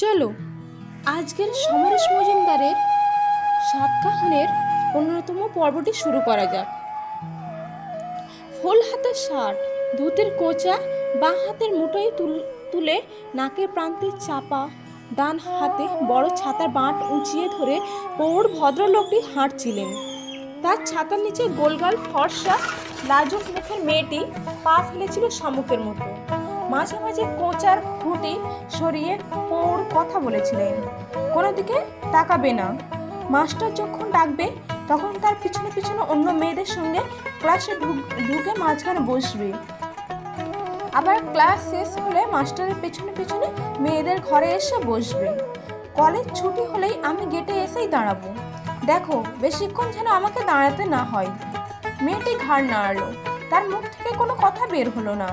চলো আজকের সমরেশ মজুমদারের সাতকাহনের 15তম পর্বটি শুরু করা যাক। ফুল হাতের শার্ট, ধুতির কোঁচা বাঁ হাতের মুঠোয় তুলে নাকের প্রান্তে চাপা, ডান হাতে বড় ছাতার বাঁট উঁচিয়ে ধরে প্রৌঢ় ভদ্রলোকটি হাঁটছিলেন। তার ছাতার নিচে গোলগাল ফর্সা লাজুক মুখের মেয়েটি পা ফেলেছিল শামুকের মতো। মাঝে মাঝে কোঁচার খুঁটি সরিয়ে প্রৌঢ় কথা বলেছিলেন, কোনো দিকে তাকাবে না। মাস্টার যখন ডাকবে তখন তার পিছনে পিছনে অন্য মেয়েদের সঙ্গে ক্লাসে ঢুকে মাঝখানে বসবে। আবার ক্লাস শেষ হলে মাস্টারের পেছনে পেছনে মেয়েদের ঘরে এসে বসবে। কলেজ ছুটি হলেই আমি গেটে এসেই দাঁড়াবো। দেখো বেশিক্ষণ যেন আমাকে দাঁড়াতে না হয়। মেয়েটি ঘাড় নাড়ালো, তার মুখ থেকে কোনো কথা বের হলো না।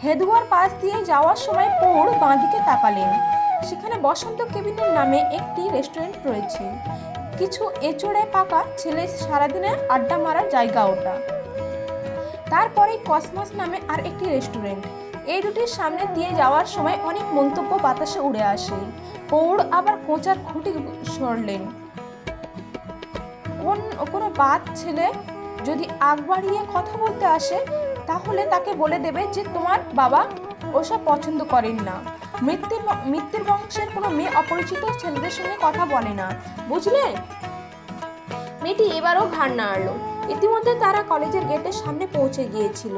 হেদুয়ার পাশ দিয়ে যাওয়ার সময় প্রৌঢ় বাঁদিকে তাকালেন। সেখানে বসন্ত কেবিনের নামে একটি রেস্টুরেন্ট রয়েছে। কিছু এঁচড়ে পাকা ছেলে সারাদিনে আড্ডা মারার জায়গা ওটা। তারপরে কসমস নামে আর একটি রেস্টুরেন্ট। এই দুটির সামনে দিয়ে যাওয়ার সময় অনেক মন্তব্য বাতাসে উড়ে আসে। প্রৌঢ় আবার কোঁচার খুঁটি সরলেন। কোনো বাদ ছেলে যদি আগ বাড়িয়ে কথা বলতে আসে তাহলে তাকে বলে দেবে যে তোমার বাবা ওসব পছন্দ করেন না। মৃত্যুর বংশের কোনো মেয়ে অপরিচিত ছেলেদের সঙ্গে কথা বলে না, বুঝলে? মেয়েটি এবারও ঘাড় নাড়ল। ইতিমধ্যে তারা কলেজের গেটের সামনে পৌঁছে গিয়েছিল।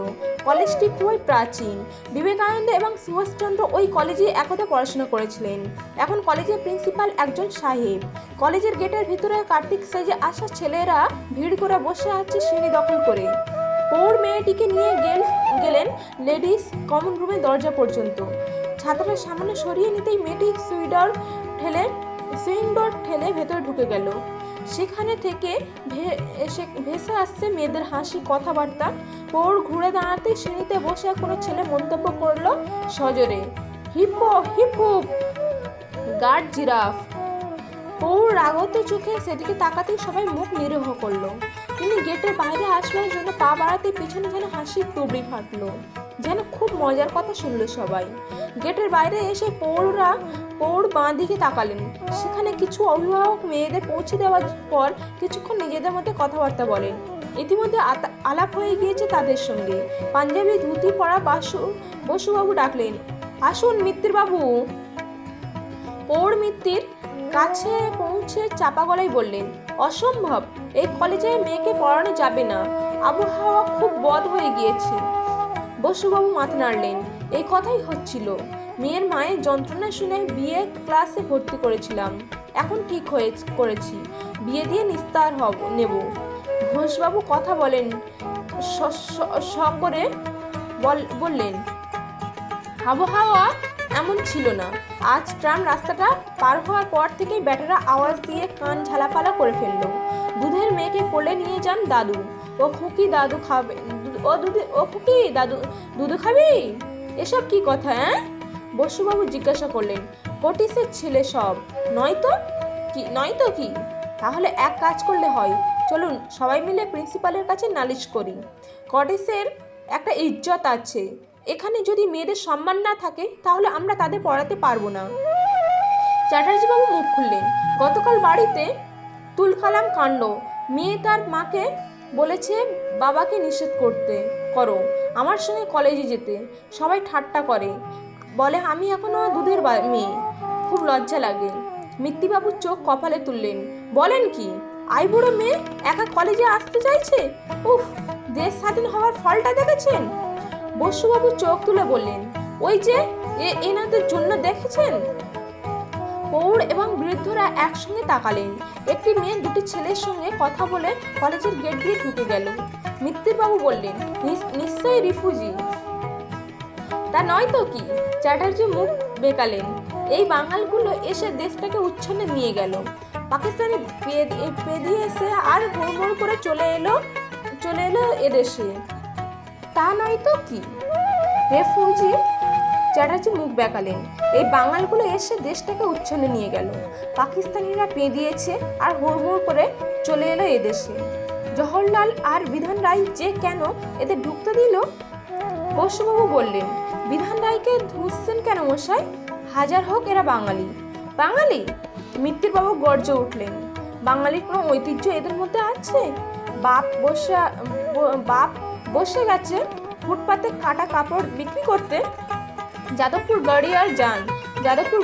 কলেজটি খুবই প্রাচীন। বিবেকানন্দ এবং সুভাষচন্দ্র ওই কলেজে একদা পড়াশোনা করেছিলেন। এখন কলেজের প্রিন্সিপাল একজন সাহেব। কলেজের গেটের ভিতরে কার্তিক সেজে আসা ছেলেরা ভিড় করে বসে আছে সিঁড়ি দখল করে। প্রৌঢ় মেয়েটিকে নিয়ে গেলেন লেডিস কমন রুমের দরজা পর্যন্ত। ছাতাটা সামনে সরিয়ে নিতেই মেয়েটি সুইং ডোর ঠেলে ভেতরে ঢুকে গেল। সেখানে থেকে ভেসে আসছে মেয়েদের হাসি, কথাবার্তা। প্রৌঢ় ঘুরে দাঁড়াতেই সিঁড়িতে বসে কোনো ছেলে মন্তব্য করলো সজোরে, হিপ হিপ হুপ, গার্ড জিরাফ। প্রৌঢ় রাগত চোখে সেদিকে তাকাতেই সবাই মুখ নিরীহ করলো। তিনি গেটের বাইরে আসবার জন্য পা বাড়াতে পিছনে যেন হাসির তুবড়ি ফাটলো, যেন খুব মজার কথা শুনলো সবাই। গেটের বাইরে এসে প্রৌঢ় বাঁ দিকে তাকালেন। সেখানে কিছু অভিভাবক মেয়েদের পৌঁছে দেওয়ার পর কিছুক্ষণ নিজেদের মধ্যে কথাবার্তা বলেন। ইতিমধ্যে আলাপ হয়ে গিয়েছে তাদের সঙ্গে। পাঞ্জাবি ধুতি পরা বসুবাবু ডাকলেন, আসুন মিত্তির বাবু। প্রৌঢ় মিত্তির কাছে পৌঁছে চাপা গলায় বললেন, অসম্ভব, এই কলেজে মেয়েকে পড়ানো যাবে না, আবহাওয়া খুব বদ হয়ে গিয়েছে। বসুবাবু মাথা নাড়লেন। এই কথাই হচ্ছিল। মেয়ের মায়ের যন্ত্রণা শুনে বিয়ে ক্লাসে ভর্তি করেছিলাম। এখন ঠিক করেছি, বিয়ে দিয়ে নিস্তার নেব। ঘোষবাবু কথা বলেন করে বললেন, আবহাওয়া এমন ছিল না। আজ ট্রাম রাস্তাটা পার হওয়ার পর থেকেই ব্যাটারা আওয়াজ দিয়ে কান ঝালাপালা করে ফেললো। দুধের মেয়েকে কোলে নিয়ে যান দাদু। ও খুকি দাদু খাবে, ও খুকি দাদু দুধ খাবি? এসব কি কথা? বসুবাবু জিজ্ঞাসা করলেন। কটিসের ছেলে সব, নয়তো কি? তাহলে এক কাজ করলে হয়, চলুন সবাই মিলে প্রিন্সিপালের কাছে নালিশ করি। কটিসের একটা ইজ্জত আছে। এখানে যদি মেয়েদের সম্মান না থাকে তাহলে আমরা তাদের পড়াতে পারবো না। চ্যাটার্জিবাবু মুখ খুললেন। গতকাল বাড়িতে তুলকালাম কাণ্ড। মেয়ে তার মাকে বলেছে বাবাকে নিষেধ করো আমার সঙ্গে কলেজে যেতে। সবাই ঠাট্টা করে, বলে আমি এখনো দুধের মেয়ে, খুব লজ্জা লাগে। মিত্তিবাবু চোখ কপালে তুললেন। বলেন কি, আইবুড়ো মেয়ে একা কলেজে আসতে চাইছে? উফ, দেশ স্বাধীন হওয়ার ফলটা দেখেছেন? বসুবাবু চোখ তুলে বললেন, ওই যে এনাদের জন্য দেখেছেন? প্রৌঢ় এবং বৃদ্ধরা একসঙ্গে তাকালেন। একটি মেয়ে দুটি ছেলের সঙ্গে কথা বলে কলেজের গেট দিয়ে ঢুকে গেল। মিত্তিরবাবু বললেন, নিশ্চয়ই রিফিউজি। তা নয় তো কি? চ্যাটার্জি মুখ বেঁকালেন। এই বাঙালগুলো এসে দেশটাকে উচ্ছন্নে নিয়ে গেল। পাকিস্তানি পেদিয়ে এসে আর হুড়মুড় করে চলে এলো এদেশে। তা নয় তো কি? রেফিউজি। চ্যাটার্জি মুখ বেঁকালেন। এই বাঙালগুলো এসে দেশটাকে উচ্ছন্নে নিয়ে গেল। পাকিস্তানিরা পেদিয়েছে আর হুড়মুড় করে চলে এলো এদেশে। জওহরলাল আর বিধান রায় যে কেন এদের ঢুকতে দিল? বসুবাবু বললেন, বিধান রায়কে ধুচ্ছেন কেন মশাই? হাজার হোক এরা বাঙালি। বাঙালি? মিত্তির বাবু গর্জে উঠলেন। বাঙালির কোনো ঐতিহ্য এদের মধ্যে আছে? বাপ বসে গেছে ফুটপাতে কাটা কাপড় বিক্রি করতে। যাদবপুর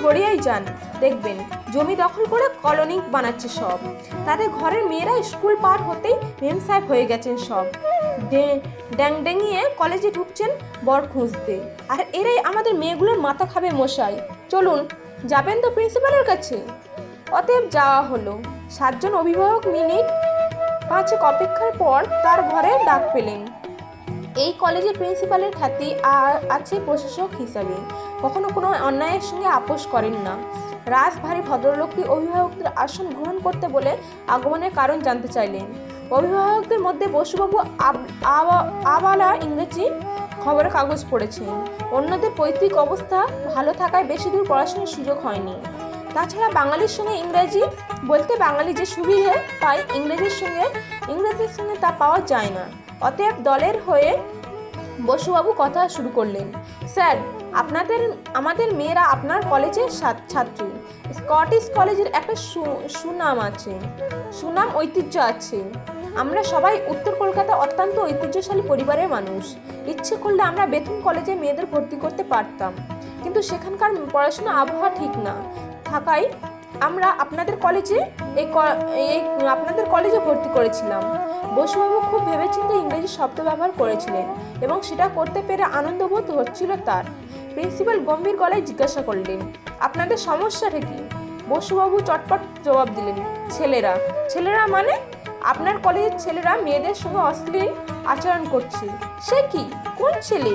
গড়িয়ায় যান, দেখবেন জমি দখল করে কলোনি বানাচ্ছে সব। তাদের ঘরের মেয়েরা স্কুল পার হতেই মেম সাহেব হয়ে গেছেন সব। ড্যাংড্যাঙিয়ে কলেজে ঢুকছেন বর খুঁজতে। আর এরাই আমাদের মেয়েগুলোর মাথা খাবে মশাই। চলুন, যাবেন তো প্রিন্সিপালের কাছে? অতএব যাওয়া হলো। 7 জন অভিভাবক মিনিট 5 অপেক্ষার পর তার ঘরে ডাক পেলেন। এই কলেজের প্রিন্সিপালের খ্যাতি আছে প্রশাসক হিসাবে। কখনো কোনো অন্যায়ের সঙ্গে আপোষ করেন না। রাজভারী ভদ্রলোকটি অভিভাবকদের আসন গ্রহণ করতে বলে আগমনের কারণ জানতে চাইলেন। অভিভাবকদের মধ্যে বসুবাবু আবালা ইংরেজি খবরের কাগজ পড়েছেন। অন্যদের পৈতৃক অবস্থা ভালো থাকায় বেশি দূর পড়াশোনার সুযোগ হয়নি। তাছাড়া বাঙালির সঙ্গে ইংরেজি বলতে বাঙালি যে সুবিধে পায় ইংরেজির সঙ্গে তা পাওয়া যায় না। অতএব দলের হয়ে বসুবাবু কথা শুরু করলেন। স্যার, আমাদের মেয়েরা আপনার কলেজের ছাত্রী। স্কটিশ কলেজের একটা সুনাম ঐতিহ্য আছে। আমরা সবাই উত্তর কলকাতা অত্যন্ত ঐতিহ্যশালী পরিবারের মানুষ। ইচ্ছে করলে আমরা বেথুন কলেজে মেয়েদের ভর্তি করতে পারতাম, কিন্তু সেখানকার পড়াশোনা আবহাওয়া ঠিক না থাকায় আমরা আপনাদের কলেজে ভর্তি করেছিলাম। বসুবাবু খুব ভেবেচিন্তে ইংরেজি শব্দ ব্যবহার করেছিলেন এবং সেটা করতে পেরে আনন্দবোধ হচ্ছিল তার। প্রিন্সিপাল গম্ভীর গলায় জিজ্ঞাসা করলেন, আপনাদের সমস্যাটা কি? বসুবাবু চটপট জবাব দিলেন, ছেলেরা মানে? আপনার কলেজের ছেলেরা মেয়েদের সঙ্গে অশ্লীল আচরণ করছে। সে কি? কোন ছেলে?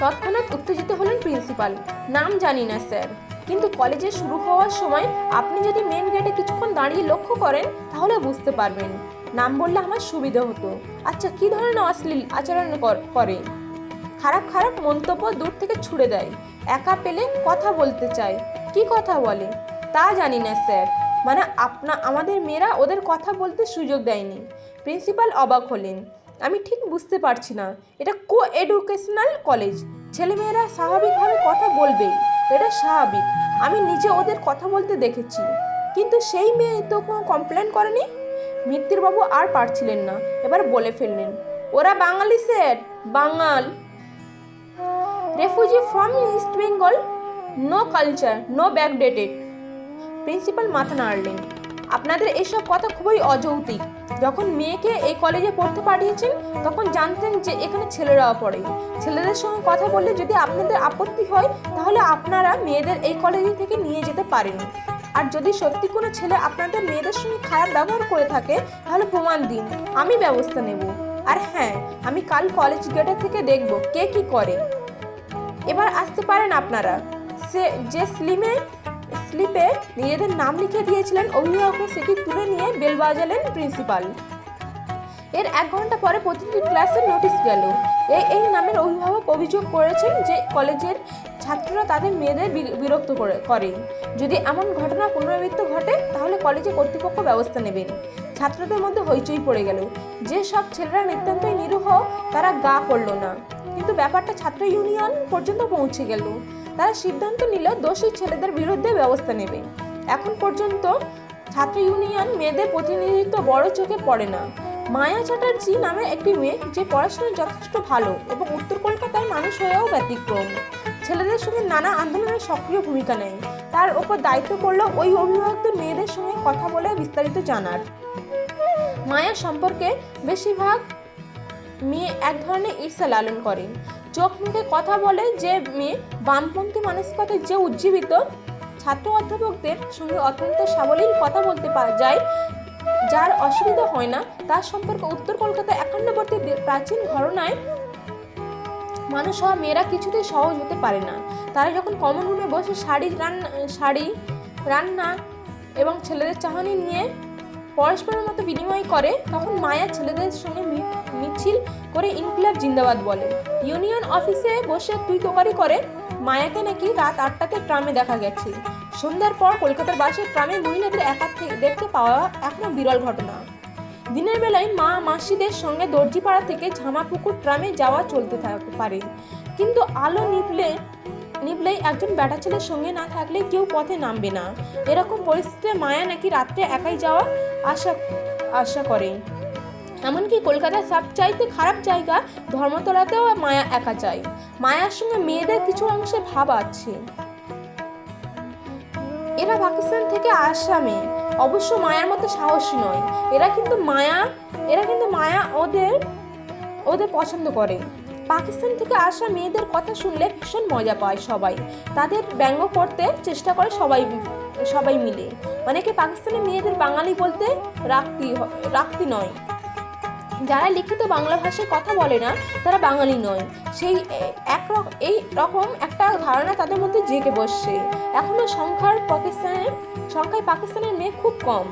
তৎক্ষণাৎ উত্তেজিত হলেন প্রিন্সিপাল। নাম জানি না স্যার, কিন্তু কলেজে শুরু হওয়ার সময় আপনি যদি মেন গেটে কিছুক্ষণ দাঁড়িয়ে লক্ষ্য করেন তাহলে বুঝতে পারবেন। নাম বললে আমার সুবিধা হতো। আচ্ছা, কি ধরনের অশ্লীল আচরণ করে? খারাপ মন্তব্য দূর থেকে ছুড়ে দেয়। একা পেলে কথা বলতে চায়। কি কথা বলে? তা জানি না স্যার। মানে আমাদের মেয়েরা ওদের কথা বলতে সুযোগ দেয়নি। প্রিন্সিপাল অবাক হলেন। আমি ঠিক বুঝতে পারছি না। এটা এডুকেশনাল কলেজ, ছেলেমেয়েরা স্বাভাবিকভাবে কথা বলবেই, এটা স্বাভাবিক। আমি নিজে ওদের কথা বলতে দেখেছি, কিন্তু সেই মেয়ে তো কোনো কমপ্লেন করেনি। মিত্তিরবাবু আর পারছিলেন না, এবার বলে ফেললেন, ওরা Bangali sir, Bangal. Refugee from East Bengal, no culture, no backdated. Principal মাথা নাড়লেন। আপনাদের এইসব কথা খুবই অযৌক্তিক। যখন মেয়েকে এই কলেজে পড়তে পাঠিয়েছেন তখন জানতেন যে এখানে ছেলেরাও পড়ে। ছেলেদের সঙ্গে কথা বললে যদি আপনাদের আপত্তি হয় তাহলে আপনারা মেয়েদের এই কলেজে থেকে নিয়ে যেতে পারেন। আর যদি সত্যি কোনো ছেলে আপনাদের মেয়েদের সঙ্গে খারাপ ব্যবহার করে থাকে তাহলে প্রমাণ দিন, আমি ব্যবস্থা নেব। আর হ্যাঁ, আমি কাল কলেজ গেটের থেকে দেখব কে কি করে। এবার আসতে পারেন আপনারা। যে স্লিপে নিজেদের নাম লিখে দিয়েছিলেন অভিভাবক, সেটি তুলে নিয়ে বেল বাজালেন প্রিন্সিপাল। এর 1 ঘন্টা পরে প্রতিটি ক্লাসের নোটিশ গেল। এই নামের অভিভাবক অভিযোগ করেছেন যে কলেজের ছাত্ররা তাদের মেয়েদের বিরক্ত করে। যদি এমন ঘটনা পুনরাবৃত্ত ঘটে তাহলে কলেজে কর্তৃপক্ষ ব্যবস্থা নেবেন। ছাত্রদের মধ্যে হইচই পড়ে গেল। যে সব ছেলেরা নিতান্তই নিরীহ তারা গা করল না, কিন্তু ব্যাপারটা ছাত্র ইউনিয়ন পর্যন্ত পৌঁছে গেল। তারা সিদ্ধান্ত নিল দোষী ছেলেদের বিরুদ্ধে ব্যবস্থা নেবে। এখন পর্যন্ত ছাত্র ইউনিয়ন মেয়েদের প্রতিনিধিত্ব বড় চোখে পড়ে না। মায়া চ্যাটার্জি নামে একটি মেয়ে, যে পড়াশোনায় যথেষ্ট ভালো এবং উত্তর কলকাতায় মানুষ হয়েও ব্যতিক্রম, ছেলেদের সঙ্গে নানা আন্দোলনে সক্রিয় ভূমিকা নেয়। তার ওপর দায়িত্ব পড়ল ওই অভিভাবকদের মেয়েদের সঙ্গে কথা বলে বিস্তারিত জানার। মায়া সম্পর্কে বেশিরভাগ মেয়ে এক ধরনের ঈর্ষা লালন করে। চোখ মুখে কথা বলে যে মেয়ে বামপন্থী মানসিকতায় যে উজ্জীবিত, ছাত্র অধ্যাপকদের সঙ্গে অত্যন্ত সাবলীল কথা বলতে যায়, যার অসুবিধা হয় না, তার সম্পর্কে উত্তর কলকাতা একান্নবর্তী প্রাচীন ঘরানায় মানুষ হওয়া মেয়েরা কিছুতেই সহজ হতে পারে না। তারা যখন কমন রুমে বসে শাড়ি রান্না এবং ছেলেদের চাহনি নিয়ে পরস্পরের মতো বিনিময় করে, তখন মায়া ছেলেদের সঙ্গে মিছিল করে ইনকিলাব জিন্দাবাদ বলে। ইউনিয়ন অফিসে বসে তুই তোকারি করে। মায়াকে নাকি রাত 8টাতে ট্রামে দেখা গেছে। সন্ধ্যার পর কলকাতার বাসে ট্রামে মহিলাদের একা দেখতে পাওয়া এখনো বিরল ঘটনা। দিনের বেলায় মাসিদের সঙ্গে দর্জিপাড়া থেকে ঝামাপুকুর ট্রামে যাওয়া চলতে পারে, কিন্তু আলো নিভলে নিভলেই একজন বেটা ছেলের সঙ্গে না থাকলে কেউ পথে নামবে না। এরকম পরিস্থিতিতে মায়া নাকি রাত্রে একাই যাওয়া আশা করে। এমনকি কলকাতার সবচাইতে খারাপ জায়গা ধর্মতলাতেও মায়া একা যায়। মায়ার সঙ্গে মেয়েদের কিছু অংশে ভাব আছে। এরা পাকিস্তান থেকে আসা মেয়ে, অবশ্য মায়ার মতো সাহসী নয়। এরা কিন্তু মায়া ওদের পছন্দ করে। পাকিস্তান থেকে আসা মেয়েদের কথা শুনলে ভীষণ মজা পায় সবাই। তাদের ব্যঙ্গ করতে চেষ্টা করে সবাই মিলে। অনেকে পাকিস্তানের মেয়েদের বাঙালি বলতে রাখতি নয়। যারা লিখিত বাংলা ভাষায় কথা বলে না তারা বাঙালি নয়, এই রকম একটা ধারণা তাদের মধ্যে জেগে বসছে। এখনো সংখ্যায় পাকিস্তানের মেয়ে খুব কম।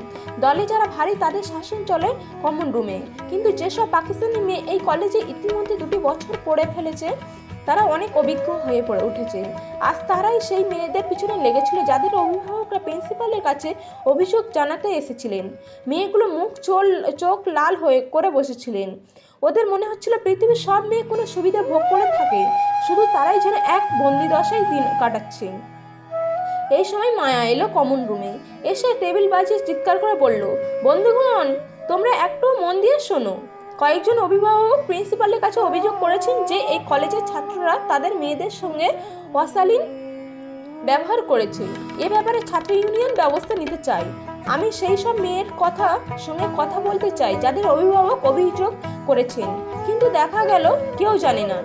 দলে যারা ভারী তাদের শাসন চলে কমন রুমে। কিন্তু যেসব পাকিস্তানি মেয়ে এই কলেজে ইতিমধ্যে 2 বছর পড়ে ফেলেছে তারা অনেক অভিজ্ঞ হয়ে উঠেছে। আজ তারাই সেই মেয়েদের পিছনে লেগেছিল যাদের অভিভাবকরা প্রিন্সিপালের কাছে অভিযোগ জানাতে এসেছিলেন। মেয়েগুলো চোখ লাল করে বসেছিলেন। ওদের মনে হচ্ছিল পৃথিবীর সব মেয়ে কোনো সুবিধা ভোগ করে থাকে, শুধু তারাই যেন এক বন্দিদশায় দিন কাটাচ্ছে। এই সময় মায়া এলো কমন রুমে, এসে টেবিল বাজিয়ে চিৎকার করে বলল, বন্ধুগণ তোমরা একটু মন দিয়ে শোনো। কয়েকজন অভিভাবক প্রিন্সিপালের কাছে অভিযোগ করেছেন যে এই কলেজের ছাত্ররা তাদের মেয়েদের সঙ্গে অশালীন ব্যবহার করেছে। এ ব্যাপারে ছাত্র ইউনিয়ন ব্যবস্থা নিতে চাই। আমি সেই সব মেয়ের সঙ্গে কথা বলতে চাই যাদের অভিভাবক অভিযোগ করেছেন, কিন্তু দেখা গেল কেউ জানে না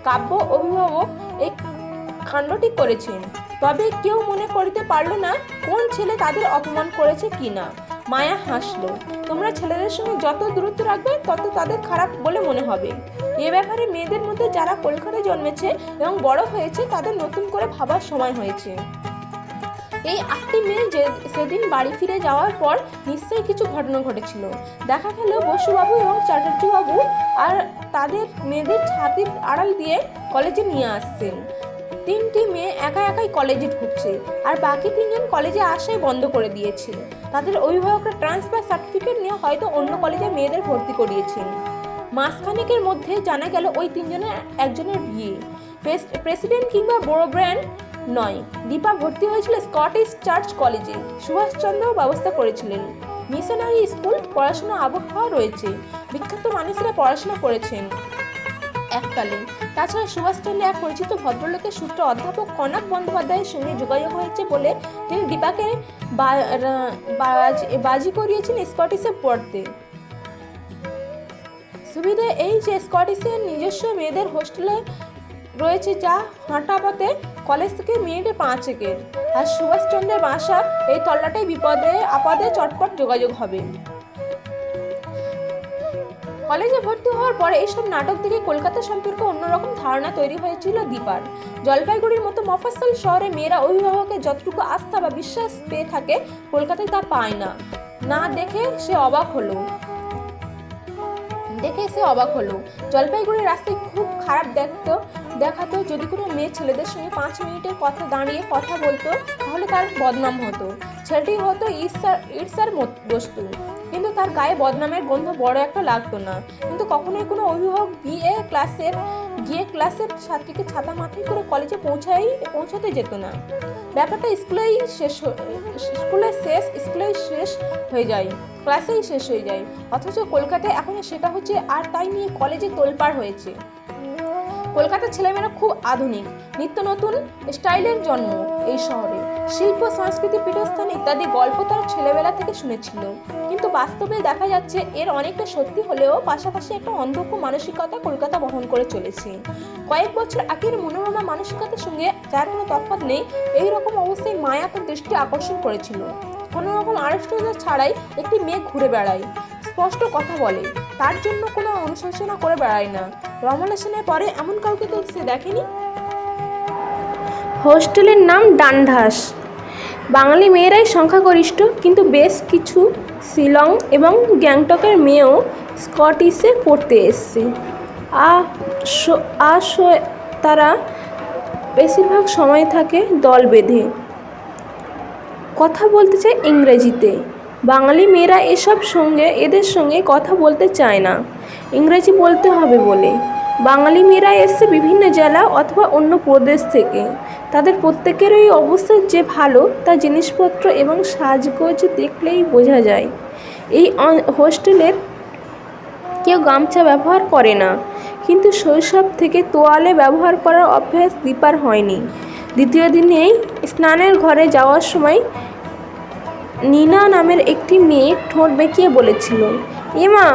কাব্য অভিভাবক এই কাণ্ডটি করেছেন। তবে কেউ মনে করতে পারল না কোন ছেলে তাদের অপমান করেছে কিনা। মায়া হাসলো। তোমরা ছেলেদের সঙ্গে যত দূরত্ব রাখবে তত তাদের খারাপ বলে মনে হবে। এ ব্যাপারে মেয়েদের মধ্যে যারা কলকাতায় জন্মেছে এবং বড় হয়েছে তাদের নতুন করে ভাবার সময় হয়েছে। এই 8টি মেয়ে সেদিন বাড়ি ফিরে যাওয়ার পর নিশ্চয়ই কিছু ঘটনা ঘটেছিল। দেখা গেল বসুবাবু এবং চ্যাটার্জিবাবু আর তাদের মেয়েদের ছাতির আড়াল দিয়ে কলেজে নিয়ে আসছেন। 3টি মেয়ে একাই কলেজে ঢুকছে, আর বাকি 3জন কলেজে আসাই বন্ধ করে দিয়েছে। তাদের অভিভাবকরা ট্রান্সফার সার্টিফিকেট নিয়ে হয়তো অন্য কলেজে মেয়েদের ভর্তি করিয়েছেন। মাসখানেকের মধ্যে জানা গেল ওই 3জনের একজনের বিয়ে। প্রেসিডেন্ট কিংবা বড় ব্র্যান্ড নয়, দীপা ভর্তি হয়েছিল স্কটিশ চার্চ কলেজে। সুভাষচন্দ্র ব্যবস্থা করেছিলেন। মিশনারি স্কুল, পড়াশোনা আবহাওয়া রয়েছে, বিখ্যাত মানুষরা পড়াশোনা করেছেন এককালে। তাছাড়া সুভাষচন্দ্র এক পরিচিত ভদ্রলোকের সূত্রে অধ্যাপক কনক বন্দ্যোপাধ্যায়ের সঙ্গে যোগাযোগ হয়েছে বলে তিনি দীপাকে বাজি করিয়েছেন স্কটিশে পড়তে। সুবিধা এই যে স্কটিশের নিজস্ব মেয়েদের হোস্টেলে রয়েছে, যা হাঁটা পথে কলেজ থেকে মিনিটে 5 আর সুভাষচন্দ্রের বাসা এই তল্লাটাই বিপদে আপদে চটপট যোগাযোগ হবে। কলেজে ভর্তি হওয়ার পরে এইসব নাটক দেখে কলকাতা সম্পর্কে অন্যরকম ধারণা তৈরি হয়েছিল দীপার। জলপাইগুড়ির মতো মফস্বল শহরে মেয়েরা অভিভাবকের যতটুকু আস্থা বা বিশ্বাস পেয়ে থাকে কলকাতায় তা পায় না। দেখে সে অবাক হলো। জলপাইগুড়ির রাস্তায় খুব খারাপ দেখাতো যদি কোনো মেয়ে ছেলেদের সঙ্গে 5 মিনিটের কথা দাঁড়িয়ে কথা বলতো, তাহলে তার বদনাম হতো। ছেলেটি হতো ঈর্ষার বস্তু, কিন্তু তার গায়ে বদনামের গন্ধ বড় একটা লাগতো না। কিন্তু কখনোই কোনো অভিভাবক গিয়ে ক্লাসের ছাত্রীকে ছাতা মাথায় করে কলেজে পৌঁছাতে যেত না। ব্যাপারটা স্কুলেই শেষ হয়ে যায়, ক্লাসেই শেষ হয়ে যায়। অথচ কলকাতায় এখন সেটা হচ্ছে, আর তাই নিয়ে কলেজে তোলপাড় হয়েছে। কলকাতার ছেলেমেয়েরা খুব আধুনিক, নিত্য নতুন স্টাইলের জন্ম এই শহরে। শিল্প, সংস্কৃতি, পীঠস্থান ইত্যাদি গল্প তারা ছেলেবেলা থেকে শুনেছিল, কিন্তু বাস্তবে দেখা যাচ্ছে এর অনেকটা সত্যি হলেও পাশাপাশি একটা অন্ধজ্ঞ মানসিকতা কলকাতা বহন করে চলেছে। কয়েক বছর আগের মনোরমা মানসিকতার সঙ্গে যার কোনো তফাৎ নেই, এই রকম অবস্থায় মায়া তার দৃষ্টি আকর্ষণ করেছিল। কোনো রকম আড়ষ্টতা ছাড়াই একটি মেয়ে ঘুরে বেড়ায়, স্পষ্ট কথা বলে, তার জন্য কোনো অনুশোচনা করে বেড়ায় না। রমলেশনের পরে এমন কাউকে তো সে দেখেনি। হোস্টেলের নাম ডানধাস। বাঙালি মেয়েরাই সংখ্যাগরিষ্ঠ, কিন্তু বেশ কিছু শিলং এবং গ্যাংটকের মেয়েও স্কটিশে পড়তে এসছে। তারা বেশিরভাগ সময় থাকে দল বেঁধে, কথা বলতে চায় ইংরেজিতে। বাঙালি মেয়েরা এদের সঙ্গে কথা বলতে চায় না, ইংরেজি বলতে হবে বলে। বাঙালি মেয়েরা এসছে বিভিন্ন জেলা অথবা অন্য প্রদেশ থেকে। তাদের প্রত্যেকেরই অবস্থা যে ভালো তা জিনিসপত্র এবং সাজগোজ দেখলেই বোঝা যায়। এই হোস্টেলের কেউ গামছা ব্যবহার করে না, কিন্তু শৈশব থেকে তোয়ালে ব্যবহার করার অভ্যাস দীপার হয়নি। দ্বিতীয় দিনেই স্নানের ঘরে যাওয়ার সময় নীনা নামের একটি মেয়ে ঠোঁট বেঁকিয়ে বলেছিল, এমা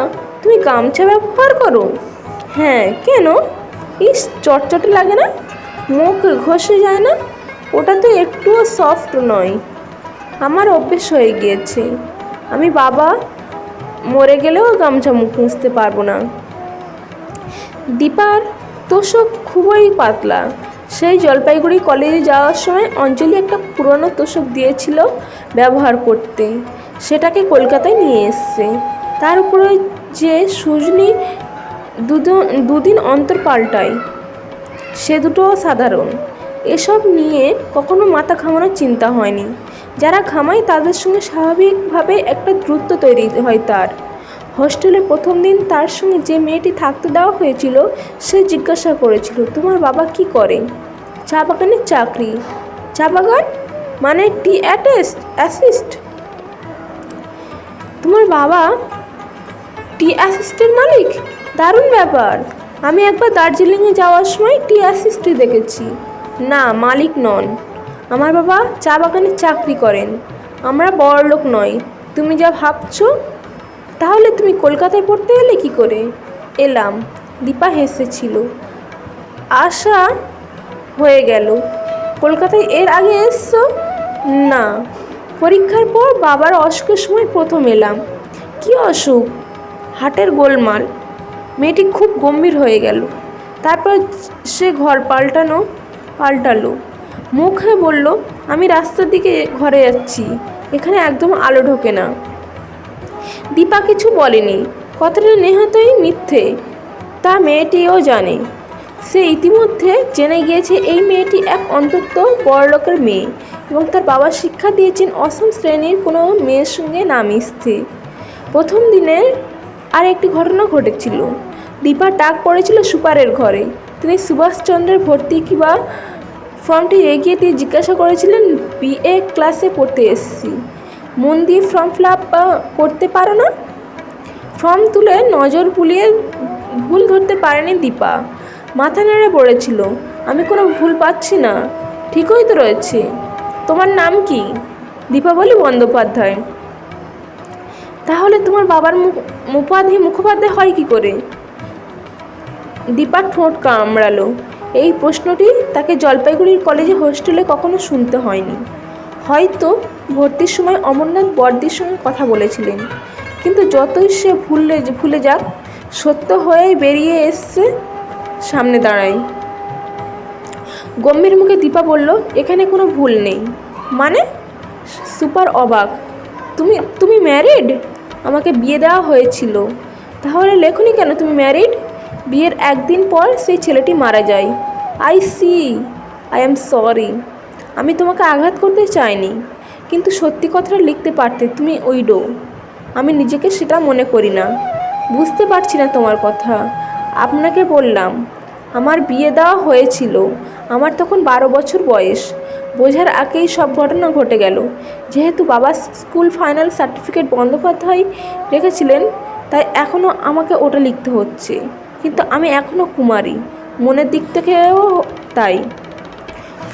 তুমি গামছা ব্যবহার করো? হ্যাঁ, কেন? ইস, চটচটে লাগে না? মুখ ঘষে যায় না? ওটা তো একটুও সফট নয়। আমার অভ্যেস হয়ে গিয়েছে। আমি বাবা মরে গেলেও গামছা মুখ মুছতে পারবো না। দীপার তোষক খুবই পাতলা। সেই জলপাইগুড়ি কলেজে যাওয়ার সময় অঞ্জলি একটা পুরনো তোষক দিয়েছিল ব্যবহার করতে, সেটাকে কলকাতায় নিয়ে এসছে। তার উপরে যে সুজনি দুদিন অন্তর পাল্টায়, সে দুটোও সাধারণ। এসব নিয়ে কখনো মাথা ঘামানোর চিন্তা হয়নি। যারা ঘামায় তাদের সঙ্গে স্বাভাবিকভাবে একটা দূরত্ব তৈরি হয় তার। হোস্টেলে প্রথম দিন তার সঙ্গে যে মেয়েটি থাকতে দেওয়া হয়েছিল সে জিজ্ঞাসা করেছিল, তোমার বাবা কি করে? চা বাগানের চাকরি। চা বাগান মানে টি অ্যাসিস্ট? তোমার বাবা টি অ্যাসিস্টের মালিক? দারুণ ব্যাপার। আমি একবার দার্জিলিংয়ে যাওয়ার সময় টি অ্যাসিস্টই দেখেছি। না, মালিক নন। আমার বাবা চা বাগানে চাকরি করেন। আমরা বড়লোক নই তুমি যা ভাবছো। তাহলে তুমি কলকাতায় পড়তে এলে কি করে? এলাম। দীপা হেসেছিল। আশা হয়ে গেল। কলকাতায় এর আগে এসছো? না, পরীক্ষার পর বাবার অসুখের সময় প্রথম এলাম। কি অসুখ? হাটের গোলমাল। মেয়েটি খুব গম্ভীর হয়ে গেল। তারপর সে ঘর পাল্টালো। মুখে বলল, আমি রাস্তার দিকে ঘরে যাচ্ছি, এখানে একদম আলো ঢোকে না। দীপা কিছু বলেনি। কথাটা নেহাতই মিথ্যে, তা মেয়েটিও জানে। সে ইতিমধ্যে জেনে গিয়েছে এই মেয়েটি এক অন্তত বড়লোকের মেয়ে এবং তার বাবা শিক্ষা দিয়েছেন অসম শ্রেণীর কোনো মেয়ের সঙ্গে না মিশতে। প্রথম দিনের আর একটি ঘটনা ঘটেছিল। দীপা ডাক পড়েছিল সুপারের ঘরে। তিনি সুভাষচন্দ্রের ভর্তি কিংবা ফর্মটি এগিয়ে দিয়ে জিজ্ঞাসা করেছিলেন, বিএ ক্লাসে পড়তে এসেছি, মন দিয়ে ফর্ম ফিল আপ করতে পারো না? ফর্ম তুলে নজর বুলিয়ে ভুল ধরতে পারেনি দীপা। মাথা নেড়ে পড়েছিল, আমি কোনো ভুল পাচ্ছি না, ঠিকই তো রয়েছে। তোমার নাম কি? দীপাবলি বন্দ্যোপাধ্যায়। তাহলে তোমার বাবার মুখোপাধ্যায় হয় কি করে? দীপার ঠোঁট কামড়ালো। এই প্রশ্নটি তাকে জলপাইগুড়ির কলেজে হোস্টেলে কখনো শুনতে হয়নি। হয়তো ভর্তির সময় অমরনাথ বর্দির সঙ্গে কথা বলেছিলেন, কিন্তু যতই সে ভুলে যাক, সত্য হয়েই বেরিয়ে এসছে সামনে দাঁড়ায়। গম্ভীর মুখে দীপা বলল, এখানে কোনো ভুল নেই। মানে? সুপার অবাক। তুমি ম্যারিড? আমাকে বিয়ে দেওয়া হয়েছিল। তাহলে লেখনি কেন তুমি ম্যারিড? বিয়ের একদিন পর সেই ছেলেটি মারা যায়। I see, I am sorry. আমি তোমাকে আঘাত করতে চাইনি, কিন্তু সত্যি কথাটা লিখতে পারতে, তুমি উইডো। আমি নিজেকে সেটা মনে করি না। বুঝতে পারছি না তোমার কথা। আপনাকে বললাম আমার বিয়ে দেওয়া হয়েছিল, আমার তখন 12 বছর বয়স। বোঝার আগেই সব ঘটনা ঘটে গেল। যেহেতু বাবা স্কুল ফাইনাল সার্টিফিকেট বন্দ্যোপাধ্যায় রেখেছিলেন, তাই এখনও আমাকে ওটা লিখতে হচ্ছে। কিন্তু আমি এখনও কুমারী, মনের দিক থেকেও তাই।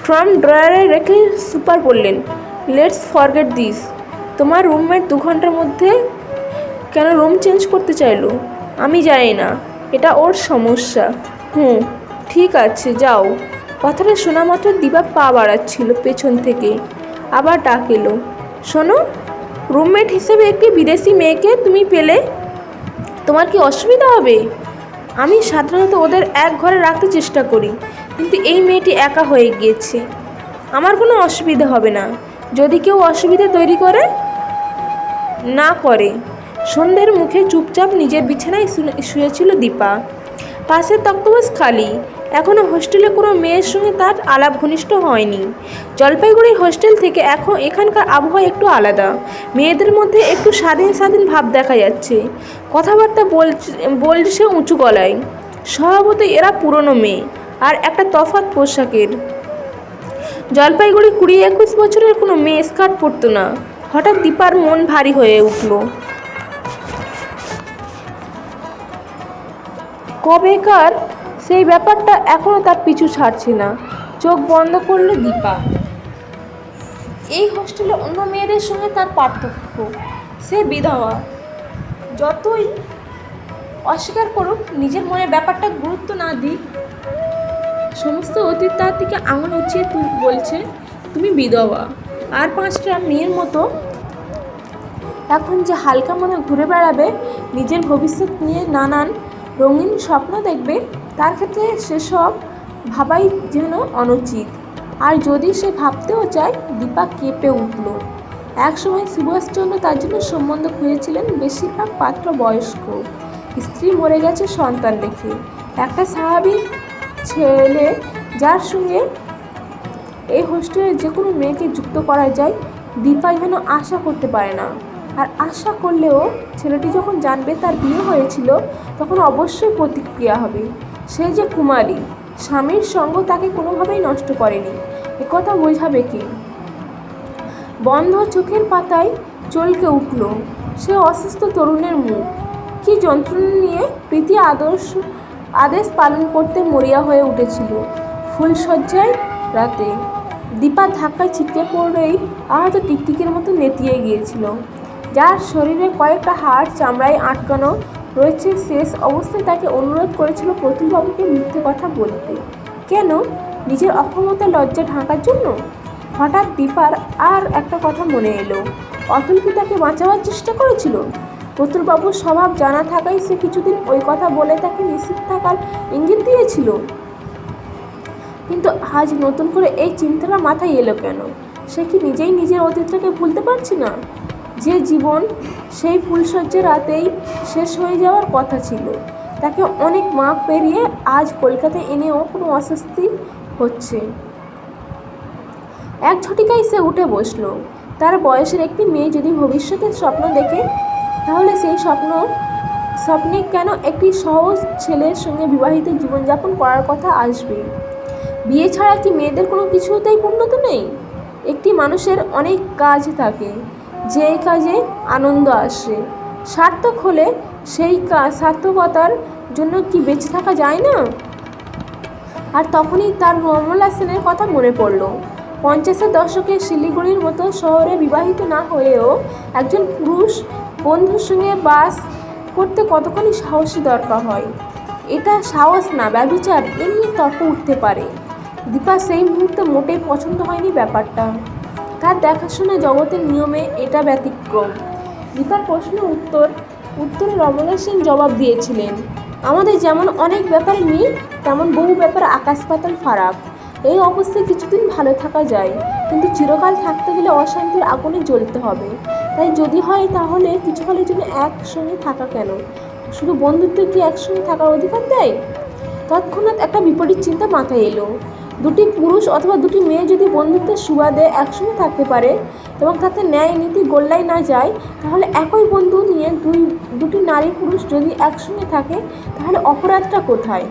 ফর্ম ড্রয়ারে রেখে সুপার বললেন, লেটস ফরগেট দিস। তোমার রুমমেট 2 ঘন্টার মধ্যে কেন রুম চেঞ্জ করতে চাইলো আমি জানি না, এটা ওর সমস্যা। ঠিক আছে, যাও। কথাটা শোনা মাত্র দীপা পা বাড়াচ্ছিল পেছন থেকে। আবার ডাক এলো, শোনো, রুমমেট হিসেবে একটি বিদেশি মেয়েকে তুমি পেলে তোমার কি অসুবিধা হবে? আমি সাধারণত ওদের এক ঘরে রাখতে চেষ্টা করি, কিন্তু এই মেয়েটি একা হয়ে গিয়েছে। আমার কোনো অসুবিধা হবে না যদি কেউ অসুবিধা তৈরি না করে। সন্ধ্যের মুখে চুপচাপ নিজের বিছানায় শুয়েছিল দীপা। পাশের তক্তপোষ খালি। এখনও হোস্টেলে কোনো মেয়ের সঙ্গে তার আলাপ ঘনিষ্ঠ হয়নি। জলপাইগুড়ি হোস্টেল থেকে এখানকার আবহাওয়া একটু আলাদা। মেয়েদের মধ্যে একটু স্বাধীন ভাব দেখা যাচ্ছে। কথাবার্তা বলছে উঁচু গলায়। স্বভাবতই এরা পুরনো মেয়ে, আর একটা তফাৎ পোশাকের। জলপাইগুড়ি 20-21 বছরের কোনো মেয়ে স্কার্ট পরতো না। হঠাৎ দীপার মন ভারী হয়ে উঠল। কবেকার সেই ব্যাপারটা এখনো তার পিছু ছাড়ছে না। চোখ বন্ধ করলো দীপা। এই হোস্টেলে অন্য মেয়েদের সঙ্গে তার পার্থক্য, সে বিধবা। যতই অস্বীকার করুক, নিজের মনে ব্যাপারটা গুরুত্ব না দিক, সমস্ত অতীত তার দিকে আঙুল উঁচিয়ে বলছে, তুমি বিধবা। আর 5টা মেয়ের মতো এখন যে হালকা মনে ঘুরে বেড়াবে, নিজের ভবিষ্যৎ নিয়ে নানান রঙিন স্বপ্ন দেখবে, তার ক্ষেত্রে সেসব ভাবাই যেন অনুচিত। আর যদি সে ভাবতেও চায়, দীপা কেঁপে উঠল। একসময় সুভাষচন্দ্র তার জন্য সম্বন্ধ খুঁজেছিলেন, বেশিরভাগ পাত্র বয়স্ক, স্ত্রী মরে গেছে সন্তান রেখে। একটা স্বাভাবিক ছেলে যার সঙ্গে এই হোস্টেলে যে কোনো মেয়েকে যুক্ত করা যায়, দীপা যেন আশা করতে পারে না। আর আশা করলেও ছেলেটি যখন জানবে তার বিয়ে হয়েছিল, তখন অবশ্যই প্রতিক্রিয়া হবে। সে যে কুমারী, স্বামীর সঙ্গ তাকে কোনোভাবেই নষ্ট করেনি, একথা বোঝাবে কে? বন্ধ চোখের পাতায় চলকে উঠল সে অসুস্থ তরুণের মুখ। কি যন্ত্রণা নিয়ে প্রীতি আদেশ পালন করতে মরিয়া হয়ে উঠেছিল ফুলশয্যায় রাতে। দীপার ধাক্কায় ছিটকে পড়েই আহত টিকটিকির মতো নেতিয়ে গিয়েছিল, যার শরীরে কয়েকটা হাড় চামড়ায় আটকানো রয়েছে। শেষ অবস্থায় তাকে অনুরোধ করেছিল প্রতুলবাবুকে মিথ্যে কথা বলতে। কেন? নিজের অক্ষমতা লজ্জা ঢাকার জন্য? হঠাৎ দীপার আর একটা কথা মনে এলো, অতুল কি তাকে বাঁচাবার চেষ্টা করেছিল? প্রতুলবাবুর স্বভাব জানা থাকায় সে কিছুদিন ওই কথা বলে তাকে নিশ্চিত থাকার ইঙ্গিত দিয়েছিল। কিন্তু আজ নতুন করে এই চিন্তাটা মাথায় এলো কেন? সে কি নিজেই নিজের অতীতটাকে ভুলতে পারছে না? যে জীবন সেই ফুলশয্যা রাতেই শেষ হয়ে যাওয়ার কথা ছিল, তাকে অনেক মাপ পেরিয়ে আজ কলকাতায় এনেও কোনো অস্বস্তি হচ্ছে। এক ঝটিকায় সে উঠে বসল। তার বয়সের একটি মেয়ে যদি ভবিষ্যতের স্বপ্ন দেখে, তাহলে সেই স্বপ্নে কেন একটি সহজ ছেলের সঙ্গে বিবাহিত জীবনযাপন করার কথা আসবে? বিয়ে ছাড়া কি মেয়েদের কোনো কিছুতেই পূর্ণতা নেই? একটি মানুষের অনেক কাজ থাকে, যেই কাজে আনন্দ আসে, সার্থক হলে সেই সার্থকতার জন্য কি বেঁচে থাকা যায় না? আর তখনই তার রমলা সেনের কথা মনে পড়ল। 50-এর দশকে শিলিগুড়ির মতো শহরে বিবাহিত না হয়েও একজন পুরুষ বন্ধুর সঙ্গে বাস করতে কতখানি সাহসী দরকার হয়। এটা সাহস না, ব্যভিচার, এমনি তর্ক উঠতে পারে। দীপা সেই মুহূর্তে মোটেই পছন্দ হয়নি ব্যাপারটা। তার দেখাশোনা জগতের নিয়মে এটা ব্যতিক্রম। দীপার প্রশ্নের উত্তরে রমলা সেন জবাব দিয়েছিলেন, আমাদের যেমন অনেক ব্যাপারে মিল, তেমন বহু ব্যাপারে আকাশ পাতাল ফারাক। এই অবস্থায় কিছুদিন ভালো থাকা যায়, কিন্তু চিরকাল থাকতে গেলে অশান্তির আগুনে জ্বলতে হবে। তাই যদি হয়, তাহলে কিছুকালের জন্য একসঙ্গে থাকা কেন? শুধু বন্ধুত্ব কি একসঙ্গে থাকার অধিকার দেয়? তৎক্ষণাৎ একটা বিপরীত চিন্তা মাথায় এলো। দুটি পুরুষ অথবা দুটি মেয়ে যদি বন্ধুত্বের সুবাদে একসঙ্গে থাকতে পারে এবং তাতে ন্যায় নীতি গোল্লায় না যায়, তাহলে একই বন্ধু নিয়ে দুটি নারী পুরুষ যদি একসঙ্গে থাকে, তাহলে অপরাধটা কোথায়?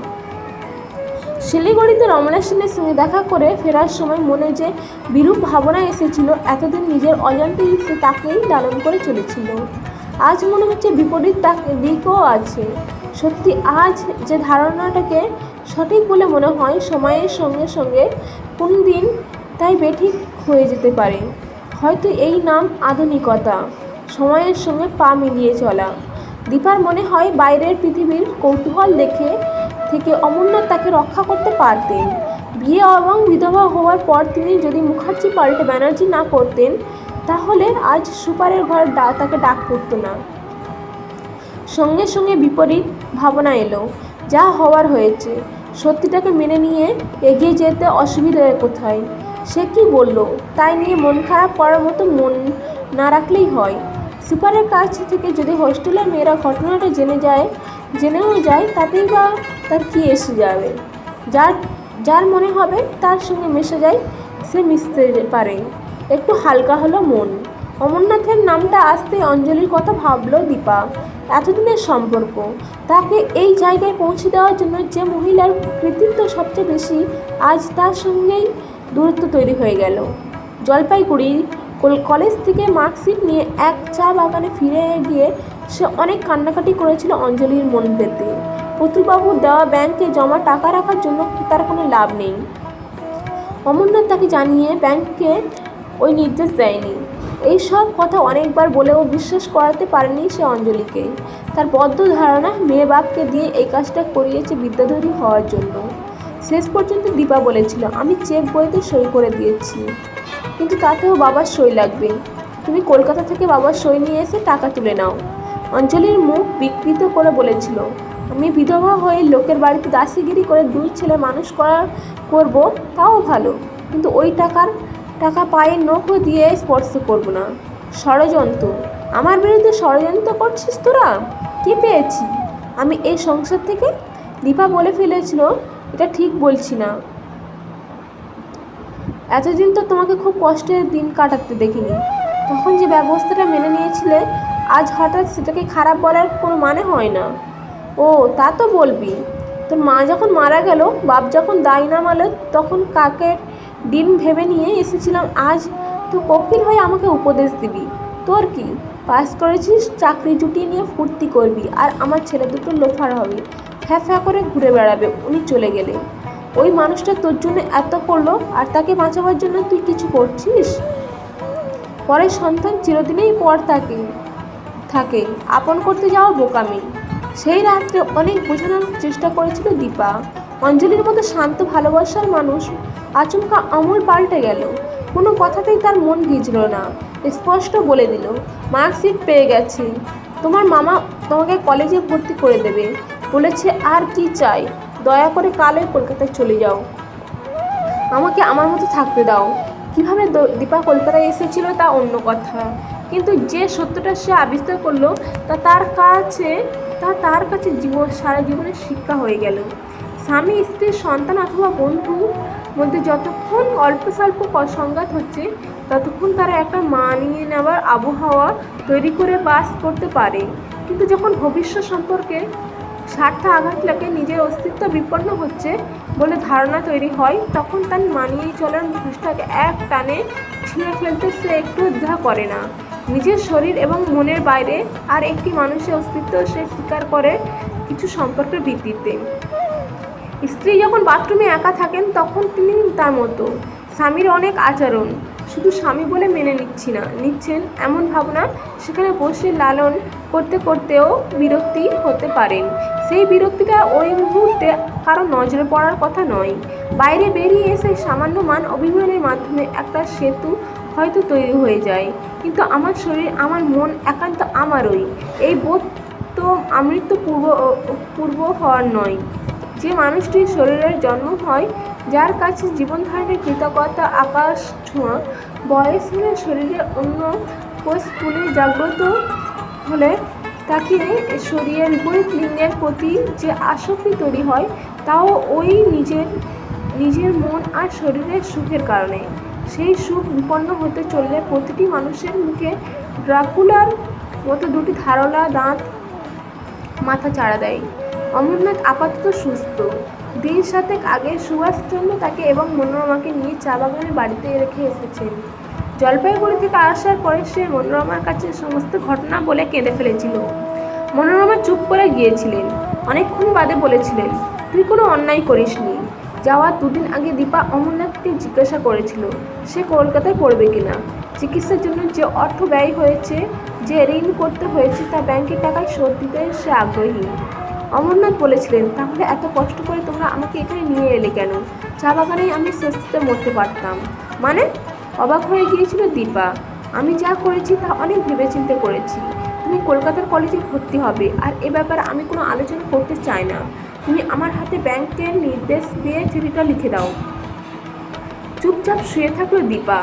শিলিগুড়িতে রমলা সেনের সঙ্গে দেখা করে ফেরার সময় মনে যে বিরূপ ভাবনা এসেছিল, এতদিন নিজের অজান্তেই সে তাকেই লালন করে চলেছিল। আজ মনে হচ্ছে বিপরীত দিকও আছে। সত্যি আজ যে ধারণাটাকে সঠিক বলে মনে হয়, সময়ের সঙ্গে সঙ্গে কোন দিন তাই বেঠিক হয়ে যেতে পারে। হয়তো এই নাম আধুনিকতা, সময়ের সঙ্গে পা মিলিয়ে চলা। দীপার মনে হয় বাইরের পৃথিবীর কৌতূহল থেকে অমরনাথ তাকে রক্ষা করতে পারতেন। বিয়ে এবং বিধবা হওয়ার পর তিনি যদি মুখার্জি পাল্টে ব্যানার্জি না করতেন, তাহলে আজ সুপারের ঘর তাকে ডাক পড়তো না। সঙ্গে সঙ্গে বিপরীত ভাবনা এলো, যা হওয়ার হয়েছে, সত্যিটাকে মেনে নিয়ে এগিয়ে যেতে অসুবিধা কোথায়? সে কি বলল তাই নিয়ে মন খারাপ করার মতো মন না রাখলেই হয়। সুপারের কাছ থেকে যদি হোস্টেলের মেয়েরা ঘটনাটা জেনেও যায়, তাতেই বা তার কি এসে যাবে? যার মনে হবে তার সঙ্গে মিশে যায়, সে মিশতে পারে। একটু হালকা হলো মন। অমরনাথের নামটা আসতেই অঞ্জলির কথা ভাবলো দীপা। এতদিনের সম্পর্ক, তাকে এই জায়গায় পৌঁছে দেওয়ার জন্য যে মহিলার কৃতিত্ব সবচেয়ে বেশি, আজ তার সঙ্গেই দূরত্ব তৈরি হয়ে গেল। জলপাইগুড়ি কলেজ থেকে মার্কশিট নিয়ে এক চা বাগানে ফিরে গিয়ে সে অনেক কান্নাকাটি করেছিল অঞ্জলির মন পেতে। প্রতুলবাবুর দেওয়া ব্যাংকে জমা টাকা রাখার জন্য তার কোনো লাভ নেই। অমরনাথ তাকে জানিয়ে ব্যাংকে ওই নির্দেশ দেয়নি। এই সব কথা অনেকবার বলেও বিশ্বাস করাতে পারেনি সে অঞ্জলিকে। তার বদ্ধ ধারণা মেয়ে বাপকে দিয়ে এই কাজটা করিয়েছে বিদ্যাধরী হওয়ার জন্য। শেষ পর্যন্ত দীপা বলেছিল, আমি চেক বইতে সই করে দিয়েছি, কিন্তু তাতেও বাবার সই লাগবে। তুমি কলকাতা থেকে বাবার সই নিয়ে এসে টাকা তুলে নাও। অঞ্জলির মুখ বিকৃত করে বলেছিল, আমি বিধবা হয়ে লোকের বাড়িতে দাসিগিরি করে 2 ছেলে মানুষ করব, তাও ভালো, কিন্তু ওই টাকা পায়ের নখ দিয়ে স্পর্শ করব না। ষড়যন্ত্র, আমার বিরুদ্ধে ষড়যন্ত্র করছিস তোরা? কি পেয়েছি আমি এই সংসার থেকে? দীপা বলে ফেলেছিল, এটা ঠিক বলছি না। এতদিন তো তোমাকে খুব কষ্টের দিন কাটাতে দেখিনি। তখন যে ব্যবস্থাটা মেনে নিয়েছিলে, আজ হঠাৎ সেটাকে খারাপ বলার কোনো মানে হয় না। ও তা তো বলবি। তোর মা যখন মারা গেল, বাপ যখন দায় নামালো, তখন কাকের দিন ভেবে নিয়ে এসেছিলাম। আজ তো কফিল হয়ে আমাকে উপদেশ দিবি। তোর কি, পাস করেছিস, চাকরি জুটিয়ে নিয়ে ফুর্তি করবি, আর আমার ছেলে দুটো লোফার হবে, ফ্যা ফ্যা করে ঘুরে বেড়াবে উনি চলে গেলে। ওই মানুষটা তোর জন্য এত করলো, আর তাকে বাঁচাবার জন্য তুই কিছু করছিস? পরের সন্তান চিরদিনেই পর থাকে, আপন করতে যাওয়া বোকামি। সেই রাত্রে অনেক বোঝানোর চেষ্টা করেছিল দীপা। অঞ্জলির মতো শান্ত ভালোবাসার মানুষ আচমকা আমূল পাল্টে গেল। কোনো কথাতেই তার মন ভিজল না। স্পষ্ট বলে দিল, মার্কশিট পেয়ে গেছি, তোমার মামা তোমাকে কলেজে ভর্তি করে দেবে বলেছে। আর কি চাই? দয়া করে কালই কলকাতায় চলে যাও, আমাকে আমার মতো থাকতে দাও। কিভাবে দীপা কলকাতায় এসেছিল তা অন্য কথা, কিন্তু যে সত্যটা সে আবিষ্কার করলো তা তার কাছে সারা জীবনের শিক্ষা হয়ে গেল। স্বামী স্ত্রীর সন্তান অথবা বন্ধুর মধ্যে যতক্ষণ অল্প স্বল্প সংঘাত হচ্ছে, ততক্ষণ তারা একটা মানিয়ে নেওয়ার আবহাওয়া তৈরি করে বাস করতে পারে। কিন্তু যখন ভবিষ্যৎ সম্পর্কে স্বার্থ আঘাত লাগে, নিজের অস্তিত্ব বিপন্ন হচ্ছে বলে ধারণা তৈরি হয়, তখন তার মানিয়ে চলার মুখোশটাকে এক টানে ছিঁড়ে ফেলতে সে একটু দ্বিধা করে না। নিজের শরীর এবং মনের বাইরে আর একটি মানুষের অস্তিত্ব সে স্বীকার করে কিছু সম্পর্কের ভিত্তিতে। স্ত্রী যখন বাথরুমে একা থাকেন, তখন তিনি তার মতো। স্বামীর অনেক আচরণ শুধু স্বামী বলে মেনে নিচ্ছেন এমন ভাবনা, সেখানে বসে লালন করতে করতেও বিরক্তি হতে পারেন। সেই বিরক্তিটা ওই মুহূর্তে কারো নজরে পড়ার কথা নয়। বাইরে বেরিয়ে এসে সামান্য মান অভিমানের মাধ্যমে একটা সেতু হয়তো তৈরি হয়ে যায়, কিন্তু আমার শরীর, আমার মন একান্ত আমারই। এই বোধ তো আমৃত্যু পূর্ব হওয়ার নয়। যে মানুষটির শরীরের জন্ম হয়, যার কাছে জীবনধারণের কৃতজ্ঞতা আকাশ ছোঁয়া, বয়স হলে শরীরের অন্য কোষ ফুলে জাগ্রত হলে তাকে শরীরের বিপরীত লিঙ্গের প্রতি যে আসক্তি তৈরি হয়, তাও ওই নিজের মন আর শরীরের সুখের কারণে। সেই সুখ বিপন্ন হতে চললে প্রতিটি মানুষের মুখে ড্রাকুলার মতো 2টি ধারালো দাঁত মাথা চাড়া দেয়। অমরনাথ আপাতত সুস্থ। দিন 7 আগে সুভাষচন্দ্র তাকে এবং মনোরমাকে নিয়ে চা বাগানের বাড়িতে রেখে এসেছেন। জলপাইগুড়ি থেকে আসার পরে সে মনোরমার কাছে সমস্ত ঘটনা বলে কেঁদে ফেলেছিল। মনোরমা চুপ করে গিয়েছিলেন। অনেকক্ষণ বাদে বলেছিলেন, তুই কোনো অন্যায় করিসনি। যাওয়ার 2 দিন আগে দীপা অমরনাথকে জিজ্ঞাসা করেছিল সে কলকাতায় পড়বে কিনা। চিকিৎসার জন্য যে অর্থ ব্যয় হয়েছে, যে ঋণ করতে হয়েছে, তা ব্যাংকের টাকায় শোধ দিতে সে আগ্রহী। অমরনাথ বলেছিলেন, তাহলে এত কষ্ট করে তোমরা আমাকে এখানে নিয়ে এলে কেন? চা বাগানেই আমি স্বস্তিতে মরতে পারতাম। মানে? অবাক হয়ে গিয়েছিল দীপা। আমি যা করেছি তা অনেক ভেবেচিন্তে করেছি। তুমি কলকাতার কলেজে ভর্তি হবে, আর এ ব্যাপারে আমি কোনো আলোচনা করতে চাই না। তুমি আমার হাতে ব্যাংকের নির্দেশ দিয়ে চিঠিটা লিখে দাও। চুপচাপ শুয়ে থাকলো দীপা।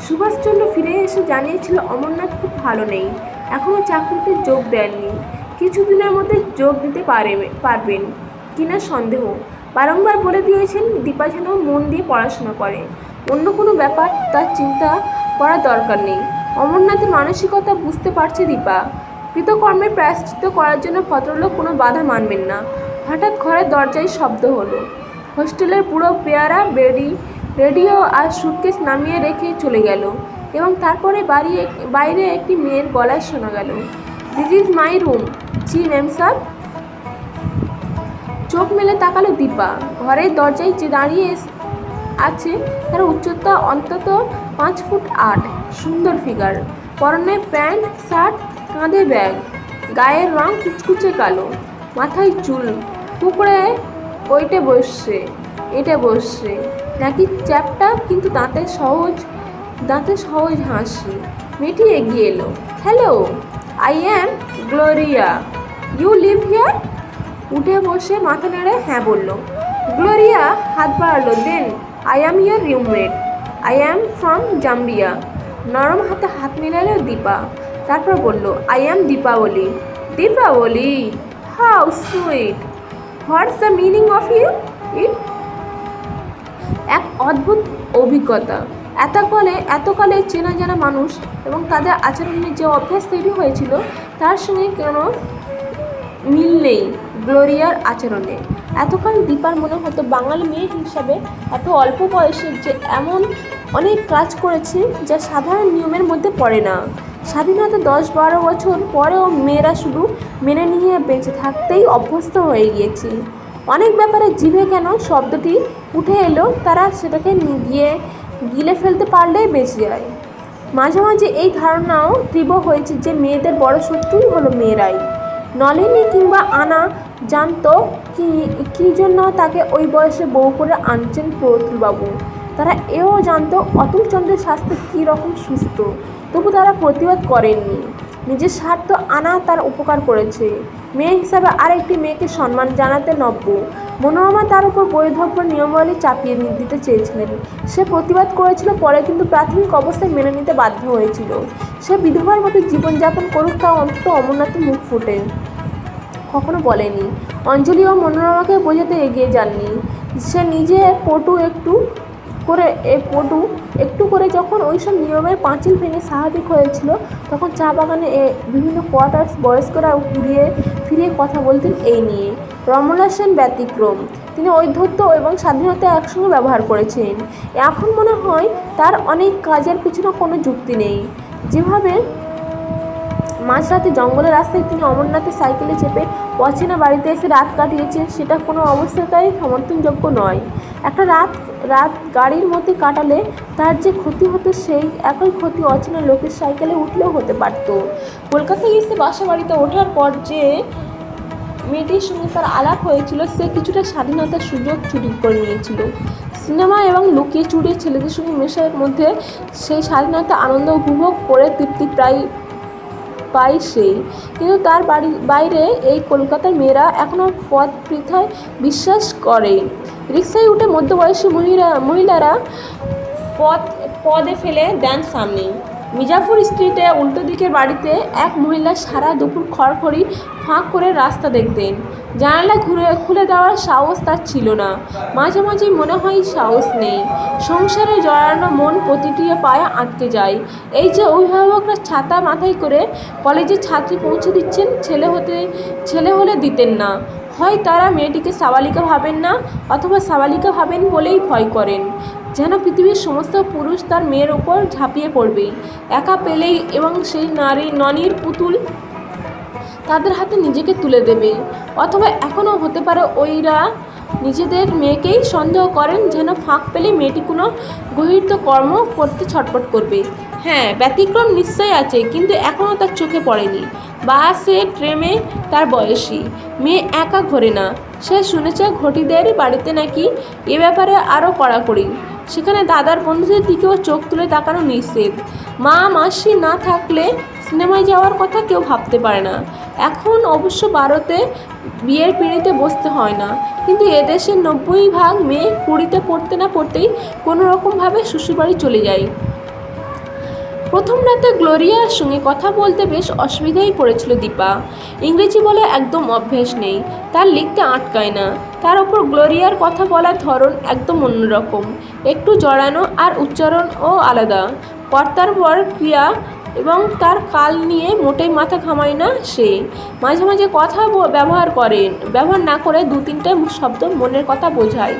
সুভাষচন্দ্র ফিরে এসে জানিয়েছিল অমরনাথ খুব ভালো নেই, এখনও চাকরিতে যোগ দেননি। কিছুদিনের মধ্যে যোগ দিতে পারবেন কিনা সন্দেহ। বারংবার বলে দিয়েছেন দীপা যেন মন দিয়ে পড়াশোনা করে। অন্য কোনো ব্যাপার তার চিন্তা করার দরকার নেই। অমরনাথের মানসিকতা বুঝতে পারছে দীপা। কৃতকর্মের প্রায়শ্চিত্ত করার জন্য ভদ্রলোক কোনো বাধা মানবেন না। হঠাৎ ঘরের দরজায় শব্দ হলো। হোস্টেলের পুরো পেয়ারা রেডিও আর সুটকেস নামিয়ে রেখে চলে গেল এবং তারপরে বাইরে একটি মেয়ের গলায় শোনা গেল, this is my room. G ma'am sub. চোখ মেলে তাকালো দীপা। ঘরের দরজায় যে দাঁড়িয়ে আছে তার উচ্চতা অন্তত 5 ফুট 8, সুন্দর ফিগার, পরনে প্যান্ট শার্ট, কাঁধে ব্যাগ, গায়ের রং কুচকুচে কালো, মাথায় চুল কুকড়ে এটা বসছে নাকি চ্যাপটা, কিন্তু দাঁতে সহজ হাসি। মেয়েটি এগিয়ে এলো। Hello, I am Gloria, you live here? উঠে বসে মাথা নেড়ে হ্যাঁ বলল। গ্লোরিয়া হাত বাড়ালো। Then I am your roommate, I am from Zambia. নরম হাতে হাত মিলালো দীপা। তারপর বলল, I am Deepavali. Deepavali, how sweet, what's the meaning of it? এক অদ্ভুত অভিজ্ঞতা। এতকালে চেনা জানা মানুষ এবং তাদের আচরণের যে অভ্যাস তৈরি হয়েছিল তার সঙ্গে কোনো মিল নেই গ্লোরিয়ার আচরণে। এতকাল দীপার মনে হতো বাঙালি মেয়ে হিসাবে এত অল্প বয়সে যে এমন অনেক কাজ করেছে যা সাধারণ নিয়মের মধ্যে পড়ে না। স্বাধীনতা 10-12 বছর পরেও মেয়েরা শুধু মেনে নিয়ে বেঁচে থাকতেই অভ্যস্ত হয়ে গিয়েছে। অনেক ব্যাপারে জিভে কেন শব্দটি উঠে এলো, তারা সেটাকে গিলে ফেলতে পারলেই বেঁচে যায়। মাঝে মাঝে এই ধারণাও তীব্র হয়েছে যে মেয়েদের বড় শত্রুই হলো মেয়েরাই। নলিনী কিংবা আনা জানতো কী জন্য তাকে ওই বয়সে বউ করে আনছেন প্রতুলবাবু। তারা এও জানতো অতুলচন্দ্রের স্বাস্থ্য কী রকম সুস্থ, তবু তারা প্রতিবাদ করেননি। নিজের স্বার্থ আনা তার উপকার করেছে। মেয়ে হিসাবে আরেকটি মেয়েকে সম্মান জানাতে নব্য। মনোরমা তার উপর বৈধব্য নিয়মাবলী চাপিয়ে দিতে চেয়েছিলেন। সে প্রতিবাদ করেছিল, পরে কিন্তু প্রাথমিক অবস্থায় মেনে নিতে বাধ্য হয়েছিল। সে বিধবার মতো জীবনযাপন করুক, তা অন্তত অমরনাথের মুখ ফুটে কখনো বলেনি। অঞ্জলিও মনোরমাকে বোঝাতে এগিয়ে যাননি। সে নিজে পটু একটু করে যখন ওইসব নিয়মের পাঁচিল ভেঙে স্বাভাবিক হয়েছিল, তখন চা বাগানে বিভিন্ন কোয়ার্টার্স বয়স্করা ফিরিয়ে কথা বলতেন এই নিয়ে। রমলা সেন ব্যতিক্রম। তিনি ঔদ্ধত্য এবং স্বাধীনতা একসঙ্গে ব্যবহার করেছেন। এখন মনে হয় তার অনেক কাজের পিছনে কোনো যুক্তি নেই। যেভাবে মাঝরাতে জঙ্গলের রাস্তায় তিনি অমরনাথের সাইকেলে চেপে অচেনা বাড়িতে এসে রাত কাটিয়েছেন, সেটা কোনো অবস্থাতেই সমর্থনযোগ্য নয়। একটা রাত গাড়ির মধ্যে কাটালে তার যে ক্ষতি হতো, সেই একই ক্ষতি অচেনা লোকের সাইকেলে উঠলেও হতে পারত। কলকাতায় এসে বাসা বাড়িতে ওঠার পর যে মেয়েটির সঙ্গে তার আলাপ হয়েছিল, সে কিছুটা স্বাধীনতার সুযোগ চুরি করে নিয়েছিল। সিনেমা এবং লুকিয়ে চুরিয়ে ছেলেদের সঙ্গে মেশার মধ্যে সেই স্বাধীনতা আনন্দ উপভোগ করে তৃপ্তি পাই সেই। কিন্তু তার বাইরে এই কলকাতার মেয়েরা এখনও পথ পৃথায় বিশ্বাস করে। রিকশায় উঠে মধ্যবয়সী মহিলারা পদে ফেলে দেন সামনে। মির্জাপুর স্ট্রিটে উল্টো দিকের বাড়িতে এক মহিলা সারা দুপুর খড়খড়ি ফাঁক করে রাস্তা দেখতেন। জানালা খুলে দেওয়ার সাহস তার ছিল না। মাঝে মাঝেই মনে হয় সাহস নেই। সংসারে জড়ানো মন প্রতিটি পায়ে আটকে যায়। এই যে অভিভাবকরা ছাতা মাথায় করে কলেজে ছাত্রী পৌঁছে দিচ্ছেন, ছেলে হলে দিতেন না। হয় তারা মেয়েটিকে সাবালিকা ভাবেন না, অথবা সাবালিকা ভাবেন বলেই ভয় করেন, যেন পৃথিবীর সমস্ত পুরুষ তার মেয়ের ওপর ঝাঁপিয়ে পড়বে একা পেলেই, এবং সেই ননির পুতুল তাদের হাতে নিজেকে তুলে দেবে। অথবা এখনও হতে পারে ওইরা নিজেদের মেয়েকেই সন্দেহ করেন, যেন ফাঁক পেলেই মেয়েটি কোনো গহীর্ত কর্ম করতে ছটফট করবে। হ্যাঁ, ব্যতিক্রম নিশ্চয়ই আছে, কিন্তু এখনও তার চোখে পড়েনি। বাসে ট্রেনে তার বয়সী মেয়ে একা ঘোরে না। সে শুনেছে ঘটিদের বাড়িতে নাকি এ ব্যাপারে আরও কড়াকড়ি। সেখানে দাদার বন্ধুদের দিকেও চোখ তুলে তাকানো নিষেধ। মা মাসি না থাকলে সিনেমায় যাওয়ার কথা কেউ ভাবতে পারে না। এখন অবশ্য ভারতে বিয়ের পিঁড়িতে বসতে হয় না, কিন্তু এদেশের 90% মেয়ে 20তে পড়তে না পড়তেই কোনো রকমভাবে শ্বশুরবাড়ি চলে যায়। প্রথম রাতে গ্লোরিয়ার সঙ্গে কথা বলতে বেশ অসুবিধাই পড়েছিল দীপা। ইংরেজি বলে একদম অভ্যেস নেই, তার লিখতে আটকায় না। তার ওপর গ্লোরিয়ার কথা বলার ধরন একদম অন্যরকম, একটু জড়ানো আর উচ্চারণও আলাদা। কর্তার পর ক্রিয়া এবং তার কাল নিয়ে মোটেই মাথা ঘামায় না সে। মাঝে মাঝে কথা ব্যবহার না করে 2-3টে শব্দ মনের কথা বোঝায়।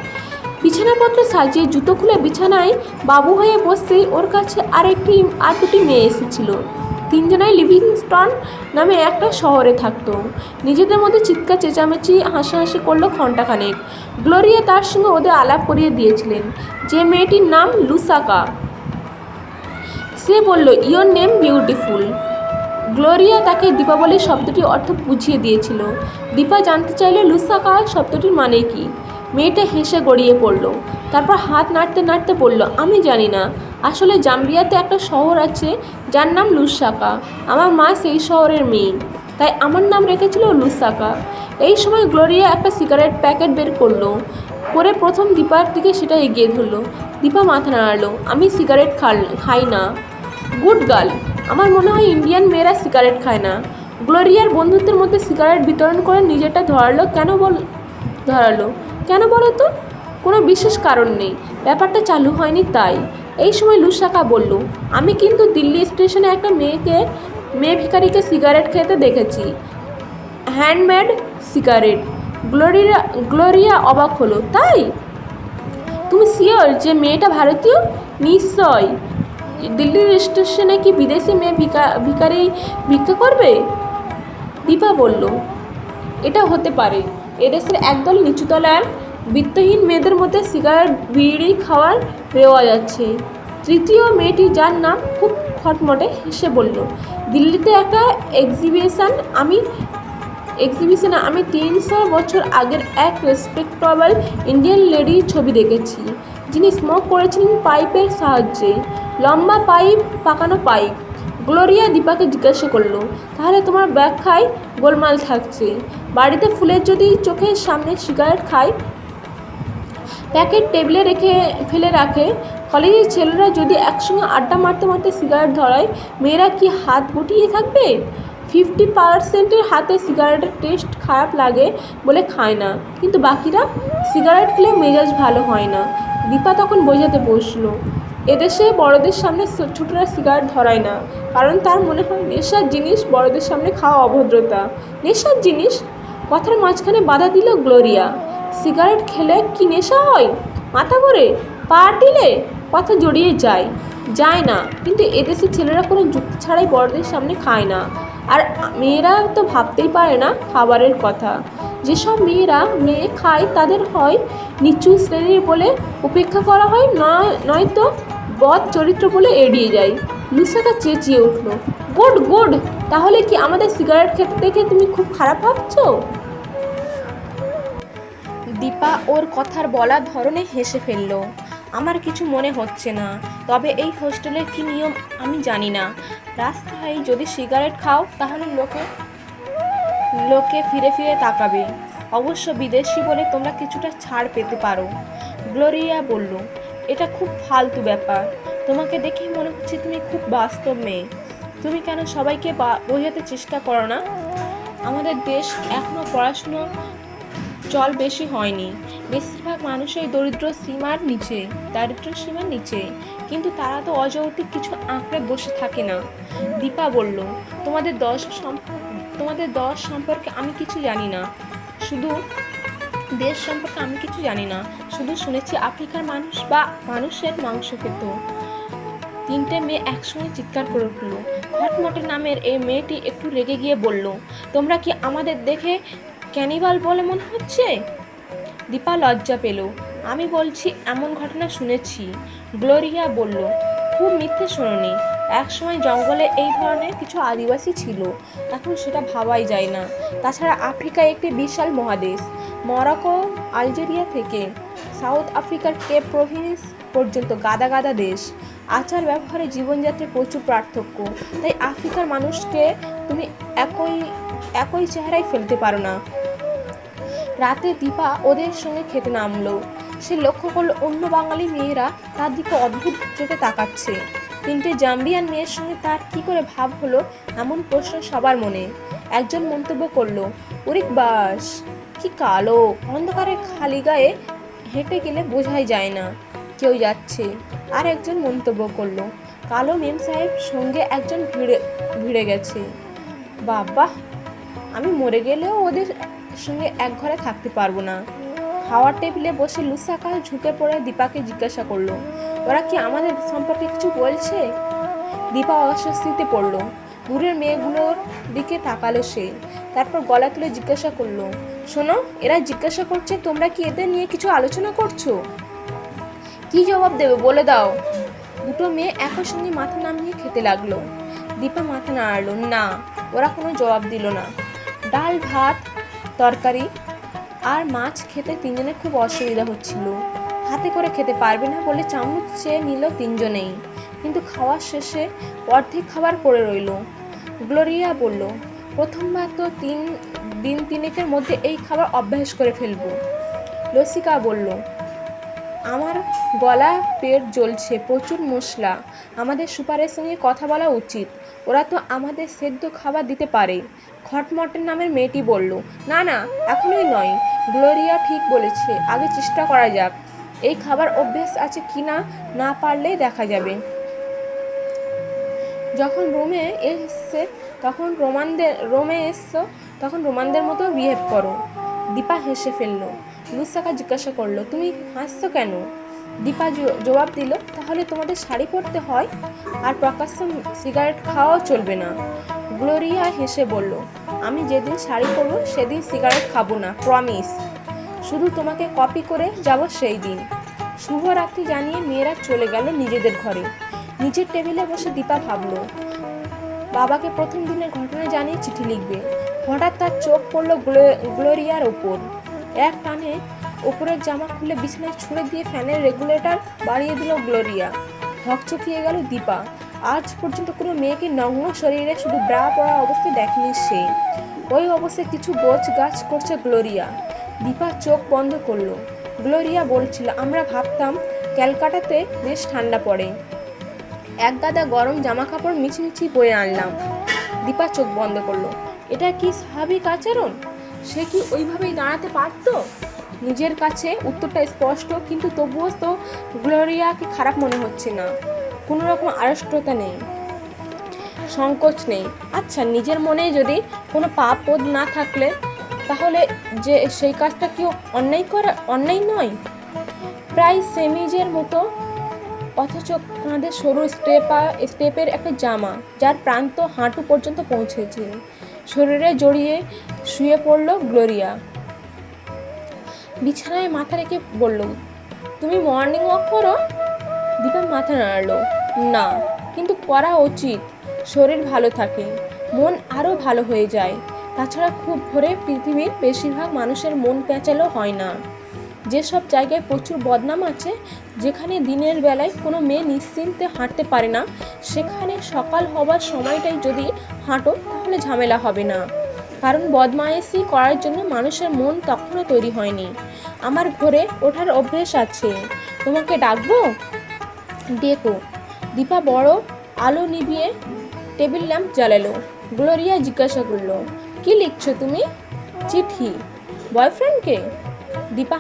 বিছানাপত্র সাজিয়ে জুতো খুলে বিছানায় বাবু হয়ে বসতেই ওর কাছে আর 2টি মেয়ে এসেছিল। 3জনাই লিভিংস্টন নামে একটা শহরে থাকতো। নিজেদের মধ্যে চিৎকার চেঁচামেচি হাসাহাসি করলো ঘণ্টাখানেক। গ্লোরিয়া তার সঙ্গে ওদের আলাপ করিয়ে দিয়েছিলেন, যে মেয়েটির নাম লুসাকা। সে বলল, ইয়োর নেম বিউটিফুল। গ্লোরিয়া তাকে দীপাবলি শব্দটির অর্থ বুঝিয়ে দিয়েছিল। দীপা জানতে চাইল লুসাকা শব্দটির মানে কি। মেয়েটা হেসে গড়িয়ে পড়ল, তারপর হাত নাড়তে নাড়তে বলল, আমি জানি না। আসলে জাম্বিয়াতে একটা শহর আছে যার নাম লুসাকা। আমার মা সেই শহরের মেয়ে, তাই আমার নাম রেখেছিল লুসাকা। এই সময় গ্লোরিয়া একটা সিগারেট প্যাকেট বের করে প্রথম দীপার দিকে সেটা এগিয়ে ধরল। দীপা মাথা নাড়ালো, আমি সিগারেট খাই না। Good girl. আমার মনে হয় ইন্ডিয়ান মেয়েরা সিগারেট খায় না। গ্লোরিয়ার বন্ধুত্বের মধ্যে সিগারেট বিতরণ করে নিজেটা ধরালো। কেন বলো তো? কোনো বিশেষ কারণ নেই, ব্যাপারটা চালু হয়নি তাই। এই সময় লুসাকা বলল, আমি কিন্তু দিল্লি স্টেশনে একটা মেয়ে ভিখারিকে সিগারেট খেতে দেখেছি, হ্যান্ডমেড সিগারেট। গ্লোরিয়া অবাক হলো, তাই? তুমি শিওর যে মেয়েটা ভারতীয়? নিশ্চয়। দিল্লির স্টেশনে কি বিদেশি মেয়ে ভিখারি ভিক্ষা করবে? দীপা বলল, এটা হতে পারে। এদেশের একদল নিচুতলার বিত্তহীন মেয়েদের মধ্যে সিগারেট বিড়ি খাওয়ার রেওয়াজ আছে। তৃতীয় মেয়েটি, যার নাম খুব খটমটে, হেসে বলল, দিল্লিতে একটা এক্সিবিশনে আমি 300 বছর আগের এক রেসপেক্টেবল ইন্ডিয়ান লেডির ছবি দেখেছি, যিনি স্মোক করেছিলেন পাইপের সাহায্যে, লম্বা পাইপ, পাকানো পাইপ। গ্লোরিয়া দীপাকে জিজ্ঞাসা করলো, তাহলে তোমার ব্যাখ্যায় গোলমাল থাকছে। বাড়িতে ফুলের যদি চোখের সামনে সিগারেট খায়, প্যাকেট টেবিলে ফেলে রাখে, কলেজের ছেলেরা যদি একসঙ্গে আড্ডা মারতে মারতে সিগারেট ধরায়, মেয়েরা কি হাত গুটিয়ে থাকবে? 50% হাতে সিগারেটের টেস্ট খারাপ লাগে বলে খায় না, কিন্তু বাকিরা? সিগারেট খেলে মেজাজ ভালো হয় না। দীপা তখন বোঝাতে বসলো, এদেশে বড়দের সামনে ছোটরা সিগারেট ধরায় না, কারণ তার মনে হয় নেশার জিনিস বড়দের সামনে খাওয়া অভদ্রতা। নেশার জিনিস? কথার মাঝখানে বাধা দিল গ্লোরিয়া। সিগারেট খেলে কি নেশা হয়? মাথা ঘোরে? পা দিলে কথা জড়িয়ে যায় না, কিন্তু এদেশে ছেলেরা কোনো যুক্তি ছাড়াই বড়দের সামনে খায় না। আর মেয়েরা তো ভাবতেই পারে না খাবারের কথা। যেসব মেয়ে খায় তাদের হয় নিচু শ্রেণীর বলে উপেক্ষা করা হয়, নয়তো বদ চরিত্র বলে এড়িয়ে যায়। লুসাকা চেঁচিয়ে উঠল, গুড। তাহলে কি আমাদের সিগারেট খেতে দেখে তুমি খুব খারাপ ভাবছো? দীপা ওর কথার বলার ধরনে হেসে ফেলল। আমার কিছু মনে হচ্ছে না, তবে এই হোস্টেলের কি নিয়ম আমি জানি না। রাস্তায় যদি সিগারেট খাও তাহলে লোকে ফিরে ফিরে তাকাবে। অবশ্য বিদেশি বলে তোমরা কিছুটা ছাড় পেতে পারো। গ্লোরিয়া বলল, এটা খুব ফালতু ব্যাপার। তোমাকে দেখে মনে হচ্ছে তুমি খুব বাস্তব মেয়ে। তুমি কেন সবাইকে বোঝাতে চেষ্টা করো না? আমাদের দেশ এখনো পড়াশুনো চল বেশি হয়নি। বেশিরভাগ মানুষই দারিদ্র সীমার নিচে, কিন্তু তারা তো অযৌক্তিক কিছু আঁকড়ে বসে থাকে না। দীপা বলল, তোমাদের দশ সম্পর্কে আমি কিছু জানি না, শুধু দেশ সম্পর্কে আমি কিছু জানি না, শুধু শুনেছি আফ্রিকার মানুষের মাংস খেত। 3টে মেয়ে একসঙ্গে চিৎকার করে উঠল। খটমটে নামের এই মেয়েটি একটু রেগে গিয়ে বলল, তোমরা কি আমাদের দেখে ক্যানিবাল বলে মনে হচ্ছে? দীপা লজ্জা পেল। আমি বলছি এমন ঘটনা শুনেছি। গ্লোরিয়া বলল, খুব মিথ্যে শোনোনি। একসময় জঙ্গলে এই ধরনের কিছু আদিবাসী ছিল, এখন সেটা ভাবাই যায় না। তাছাড়া আফ্রিকা একটি বিশাল মহাদেশ। মরক্কো, আলজেরিয়া থেকে সাউথ আফ্রিকার কেপ প্রভিন্স পর্যন্ত গাদা দেশ। আচার ব্যবহারে জীবনযাত্রায় প্রচুর পার্থক্য, তাই আফ্রিকার মানুষকে তুমি একই চেহারায় ফেলতে পারো না। রাতে দীপা ওদের সঙ্গে খেতে নামলো। সে লক্ষ্য করলো অন্য বাঙালি মেয়েরা তার দিকে অদ্ভুত চোখে তাকাচ্ছে। 3টে জাম্বিয়ান মেয়ের সঙ্গে তার কি করে ভাব হলো, এমন প্রশ্ন সবার মনে। একজন মন্তব্য করলো, উরিক বাস, কি কালো, অন্ধকারে খালি গায়ে হেঁটে গেলে বোঝাই যায় না কেউ যাচ্ছে। আর একজন মন্তব্য করলো, কালো মেম সাহেব সঙ্গে একজন ভিড়ে গেছে। বাবা, আমি মরে গেলেও ওদের সঙ্গে এক ঘরে থাকতে পারবো না। খাওয়ার টেবিলে বসে লুসাকা ঝুঁকে পড়ে দীপাকে জিজ্ঞাসা করলো, ওরা কি আমাদের সম্পর্কে কিছু বলছে? দীপা অস্বস্তিতে পড়লো। দূরের মেয়েগুলোর দিকে তাকালো সে। তারপর গলা তুলে জিজ্ঞাসা করলো, শোনো, এরা জিজ্ঞাসা করছে তোমরা কি এদের নিয়ে কিছু আলোচনা করছো? কি জবাব দেবে বলে দাও। দুটো মেয়ে একই সঙ্গে মাথা নামিয়ে খেতে লাগলো। দীপা মাথা নাড়ালো না। ওরা কোনো জবাব দিল না। ডাল, ভাত, তরকারি আর মাছ খেতে তিনজনের খুব অসুবিধা হচ্ছিল। হাতে করে খেতে পারবে না বলে চামচ চেয়ে নিল তিনজনেই। কিন্তু খাওয়ার শেষে অর্ধেক খাবার পড়ে রইল। গ্লোরিয়া বলল, প্রথমবার তো দিন তিনেকের মধ্যে এই খাবার অভ্যাস করে ফেলবো। লসিকা বলল, আমার গলা পেট জ্বলছে, প্রচুর মশলা, আমাদের সুপারের সঙ্গে কথা বলা উচিত। ওরা তো আমাদের সেদ্ধ খাবার দিতে পারে। খটমটের নামের মেয়েটি বলল, না না, এখনই নয়। গ্লোরিয়া ঠিক বলেছে, আগে চেষ্টা করা যাক। এই খাবার অভ্যেস আছে কি না, না পারলেই দেখা যাবে। যখন রোমে এসছে তখন রোমানদের মতো বিহেভ করো। দীপা হেসে ফেললো। লুসাকা জিজ্ঞাসা করলো, তুমি হাসছো কেন? দীপা জবাব দিল, তাহলে তোমাদের শাড়ি পরতে হয় আর প্রকাশ্যে সিগারেট খাওয়াও চলবে না। গ্লোরিয়া হেসে বলল, আমি যেদিন শাড়ি পরবো সেদিন সিগারেট খাবো না, প্রমিস। শুধু তোমাকে কপি করে যাব সেই দিন। শুভরাত্রি জানিয়ে মেয়েরা চলে গেল নিজেদের ঘরে। নিচের টেবিলে বসে দীপা ভাবল, বাবাকে প্রথম দিনের ঘটনা জানিয়ে চিঠি লিখবে। হঠাৎ তার চোখ পড়ল গ্লোরিয়ার ওপর। এক টানে ওপরের জামা খুলে বিছানায় ছুঁড়ে দিয়ে ফ্যানের রেগুলেটর বাড়িয়ে দিল গ্লোরিয়া। হকচকিয়ে গেল দীপা। আজ পর্যন্ত কোনো মেয়েকে নগ্ন শরীরে শুধু ব্রা পরা অবস্থায় দেখেনি সে। ওই অবস্থায় কিছু গোছ গাছ করছে গ্লোরিয়া। দীপা চোখ বন্ধ করলো। গ্লোরিয়া বলছিল, আমরা ভাবতাম ক্যালকাটাতে বেশ ঠান্ডা পড়ে, এক গাদা গরম জামা কাপড় মিছিমিছি বয়ে আনলাম। দীপা চোখ বন্ধ করলো। এটা কি স্বাভাবিক আচরণ? সে কি ওইভাবেই দাঁড়াতে পারত? নিজের কাছে উত্তরটা স্পষ্ট, কিন্তু তবুও তো গ্লোরিয়াকে খারাপ মনে হচ্ছে না। কোনো রকম আড়ষ্টতা নেই, সংকোচ নেই। আচ্ছা, নিজের মনে যদি কোনো পাপ বোধ না থাকলে তাহলে যে সেই কাজটা কি অন্যায় নয়? প্রায় সেমিজের মতো, অথচ কাঁধে সরু স্টেপের একটা জামা, যার প্রান্ত হাঁটু পর্যন্ত পৌঁছেছে। শরীরে জড়িয়ে শুয়ে পড়ল গ্লোরিয়া। বিছানায় মাথা রেখে বলল, তুমি মর্নিং ওয়াক করো? দীপা মাথা নাড়ালো, না, কিন্তু করা উচিত। শরীর ভালো থাকে, মন আরও ভালো হয়ে যায়। তাছাড়া খুব ভোরে পৃথিবীর বেশিরভাগ মানুষের মন পেঁচালো হয় না। যেসব জায়গায় প্রচুর বদনাম আছে, যেখানে দিনের বেলায় কোনো মেয়ে নিশ্চিন্তে হাঁটতে পারে না, সেখানে সকাল হবার সময়টাই যদি হাঁটো তাহলে ঝামেলা হবে না। কারণ বদমায়েশি করার জন্য মানুষের মন তখনও তৈরি হয়নি। আমার ভোরে ওঠার অভ্যেস আছে। তোমাকে ডাকবো? ডেকো। দীপা বড় আলো নিভিয়ে টেবিল ল্যাম্প জ্বালালো। গ্লোরিয়া জিজ্ঞাসা করলো, কি লিখছো তুমি? চিঠি। বয়ফ্রেন্ডকে? দীপা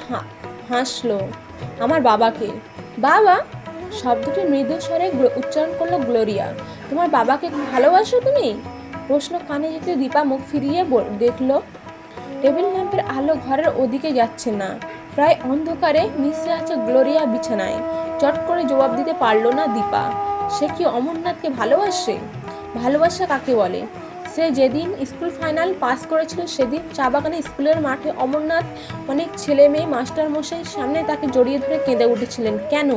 হাসলো। আমার বাবাকে। বাবা? শব্দটি মৃদু স্বরে উচ্চারণ করলো গ্লোরিয়া। তোমার বাবাকে ভালোবাসো তুমি? প্রশ্ন কানে যেতে দীপা মুখ ফিরিয়ে দেখলো টেবিল ল্যাম্পের আলো ঘরের ওদিকে যাচ্ছে না। প্রায় অন্ধকারে মিশে আছে গ্লোরিয়া বিছানায়। চট করে জবাব দিতে পারল না দীপা। সে কি অমরনাথকে ভালোবাসে? ভালোবাসা কাকে বলে? সে যেদিন স্কুল ফাইনাল পাস করেছিল সেদিন চা বাগানে স্কুলের মাঠে অমরনাথ অনেক ছেলে মেয়ে মাস্টারমশাইয়ের সামনে তাকে জড়িয়ে ধরে কেঁদে উঠেছিলেন। কেন?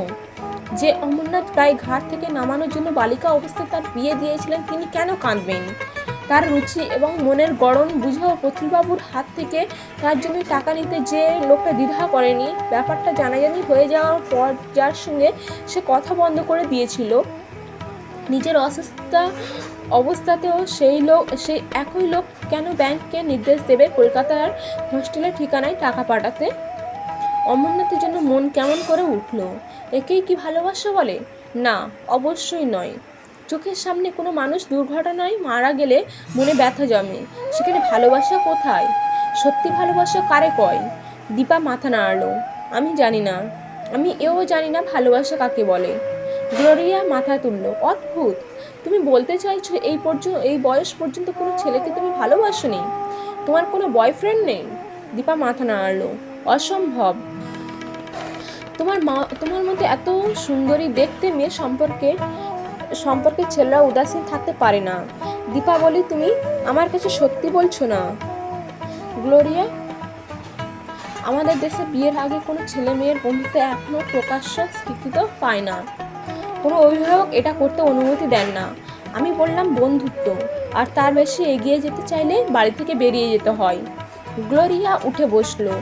যে অমরনাথ প্রায় ঘাট থেকে নামানোর জন্য বালিকা অবস্থায় তার বিয়ে দিয়েছিলেন, তিনি কেন কাঁদবেন? তার রুচি এবং মনের গড়ন বুঝেও প্রতুলবাবুর হাত থেকে তার জন্য টাকা নিতে যে লোকটা দ্বিধা করেনি, ব্যাপারটা জানাজানি হয়ে যাওয়ার পর যার সঙ্গে সে কথা বন্ধ করে দিয়েছিল, নিজের অবস্থাতেও সেই একই লোক কেন ব্যাংককে নির্দেশ দেবে কলকাতার হোস্টেলের ঠিকানায় টাকা পাঠাতে? অমরনাথের জন্য মন কেমন করে উঠল। একেই কি ভালোবাসা বলে? না, অবশ্যই নয়। চোখের সামনে কোনো মানুষ দুর্ঘটনায় মারা গেলে মনে ব্যথা জমে, সেখানে ভালোবাসা কোথায়? সত্যি ভালোবাসা কারে কয়? দীপা মাথা নাড়ালো। আমি জানি না। আমি এও জানি না ভালোবাসা কাকে বলে। গ্লোরিয়া মাথা তুলল। অদ্ভুত, তুমি বলতে চাইছো এই বয়স পর্যন্ত কোনো ছেলেকে তুমি ভালোবাসোনি? তোমার কোনো বয়ফ্রেন্ড নেই? দীপা মাথা নাড়ালো। অসম্ভব। তোমার মধ্যে এত সুন্দরী দেখতে মেয়ে সম্পর্কে ছেলেরা উদাসীন থাকতে পারে না। দীপা বলি, তুমি আমার কাছে সত্যি বলছো না? গ্লোরিয়া, আমাদের দেশে বিয়ের আগে কোনো ছেলে মেয়ের বন্ধুত্ব এখনো প্রকাশ্য স্বীকৃত পায় না। কোনো অভিভাবক এটা করতে অনুমতি দেন না। আমি বললাম বন্ধুত্ব, আর তার বেশি এগিয়ে যেতে চাইলে বাড়ি থেকে বেরিয়ে যেতে হয়। গ্লোরিয়া উঠে বসলো।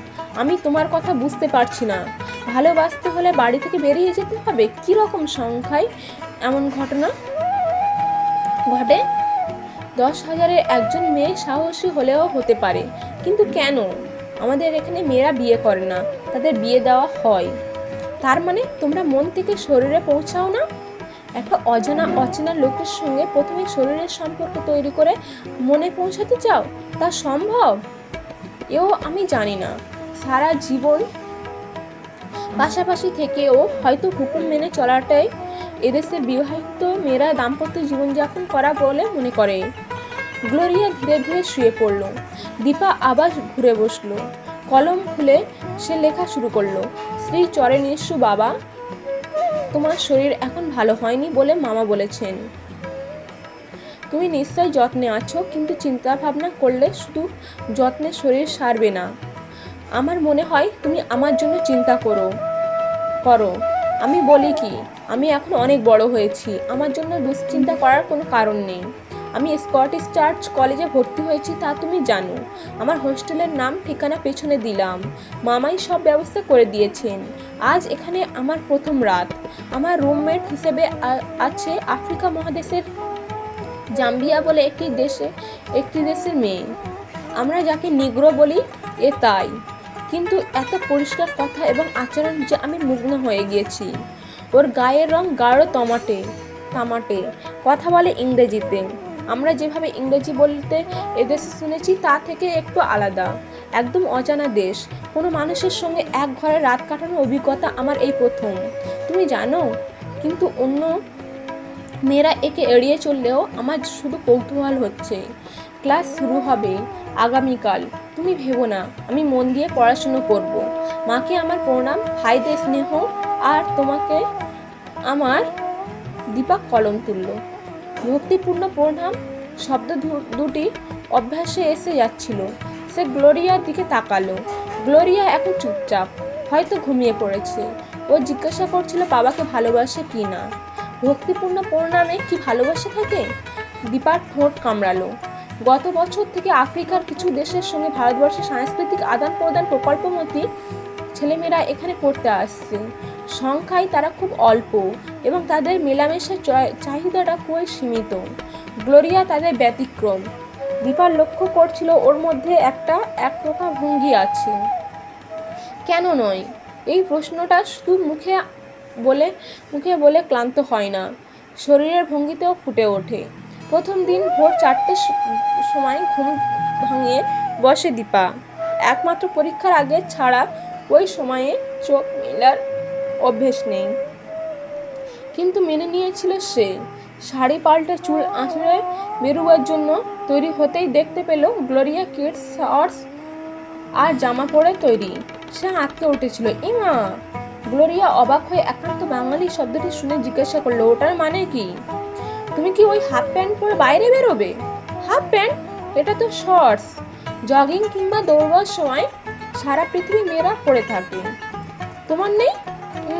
আমি তোমার কথা বুঝতে পারছি না। ভালোবাসতে হলে বাড়ি থেকে বেরিয়ে যেতে হবে? কি রকম সংখ্যায় এমন ঘটনা ঘটে? 10,000-এর একজন মেয়ে সাহসী হলেও হতে পারে, কিন্তু কেন? আমাদের এখানে মেয়েরা বিয়ে করে না, তাদের বিয়ে দেওয়া হয়। তার মানে তোমরা মন থেকে শরীরে পৌঁছাও না? একটা অচেনা লোকের সঙ্গে প্রথমে শরীরের সম্পর্ক তৈরি করে মনে পৌঁছাতে চাও? তা সম্ভব? এও আমি জানি না। সারা জীবন পাশাপাশি থেকেও হয়তো হুকুম মেনে চলাটাই এদেশে বিবাহিত মেয়েরা দাম্পত্য জীবনযাপন করা বলে মনে করে। গ্লোরিয়া ধীরে ধীরে শুয়ে পড়ল। দীপা আবার ঘুরে বসলো। কলম খুলে সে লেখা শুরু করলো। শ্রী চরেনিশ্বর বাবা, তোমার শরীর এখন ভালো হয়নি বলে মামা বলেছেন। তুমি নিশ্চয় যত্নে আছো, কিন্তু চিন্তা ভাবনা করলে শুধু যত্নে শরীর সারবে না। আমার মনে হয় তুমি আমার জন্য চিন্তা করো। আমি বলি কি, আমি এখন অনেক বড় হয়েছি, আমার জন্য দুশ্চিন্তা করার কোনো কারণ নেই। আমি স্কটিশ চার্চ কলেজে ভর্তি হয়েছি, তা তুমি জানো। আমার হোস্টেলের নাম ঠিকানা পেছনে দিলাম, মামাই সব ব্যবস্থা করে দিয়েছেন। আজ এখানে আমার প্রথম রাত। আমার রুমমেট হিসেবে আছে আফ্রিকা মহাদেশের জাম্বিয়া বলে একটি দেশের মেয়ে। আমরা যাকে নিগ্রো বলি, এ তাই। কিন্তু এত পরিষ্কার কথা এবং আচরণ যে আমি মুগ্ধ হয়ে গিয়েছি। ওর গায়ের রং গাঢ় তামাটে, কথা বলে ইংরেজিতে। আমরা যেভাবে ইংরেজি বলতে এদেশে শুনেছি তা থেকে একটু আলাদা। একদম অজানা দেশ। কোনো মানুষের সঙ্গে এক ঘরে রাত কাটানোর অভিজ্ঞতা আমার এই প্রথম, তুমি জানো। কিন্তু অন্য মেয়েরা একে এড়িয়ে চললেও আমার শুধু কৌতূহল হচ্ছে। ক্লাস শুরু হবে আগামীকাল। তুমি ভেবো না, আমি মন দিয়ে পড়াশুনো করব। মাকে আমার প্রণাম, ভাইদের স্নেহ, আর তোমাকে আমার। দীপা কলম তুলল। ভক্তিপূর্ণ প্রণাম শব্দ দুটি অভ্যাসে এসে যাচ্ছিল। সে গ্লোরিয়ার দিকে তাকালো। গ্লোরিয়া এখন চুপচাপ, হয়তো ঘুমিয়ে পড়েছে। ও জিজ্ঞাসা করছিল বাবাকে ভালোবাসে কি না। ভক্তিপূর্ণ প্রণামে কি ভালোবাসা থাকে? দীপার ঠোঁট কামড়ালো। গত বছর থেকে আফ্রিকার কিছু দেশের সঙ্গে ভারতবর্ষের সাংস্কৃতিক আদান প্রদান প্রকল্পমতী ছেলেমেয়েরা এখানে পড়তে আসছে। সংখ্যায় তারা খুব অল্প এবং তাদের মেলামেশার চাহিদাটা খুবই সীমিত। গ্লোরিয়া তাদের ব্যতিক্রম। দীপার লক্ষ্য করছিল ওর মধ্যে একপ্রকার ভঙ্গি আছে। কেন নয়? এই প্রশ্নটা শুধু মুখে বলে ক্লান্ত হয় না, শরীরের ভঙ্গিতেও ফুটে ওঠে। প্রথম দিন ভোর 4টের সময় ঘুম ভাঙিয়ে বসে দীপা। একমাত্র পরীক্ষার আগে ছাড়া ওই সময়ে চোখ মেলার অভ্যেস নেই, কিন্তু মেনে নিয়েছিল সে। শাড়ি পাল্টে চুল আঁচড়ে বেরোবার জন্য তৈরি হতেই দেখতে পেল গ্লোরিয়া কিডস শর্টস আর জামা পরে তৈরি। সে আঁতকে উঠেছিল। ইমা! গ্লোরিয়া অবাক হয়ে একান্ত বাঙালি শব্দটি শুনে জিজ্ঞাসা করলো, ওটার মানে কি? তুমি কি ওই হাফ প্যান্ট পরে বাইরে বেরোবে? Half pant? এটা তো শর্টস। জগিং কিংবা দৌড়বার সময় সারা পৃথিবী মেয়েরা পরে থাকে। তোমার নেই?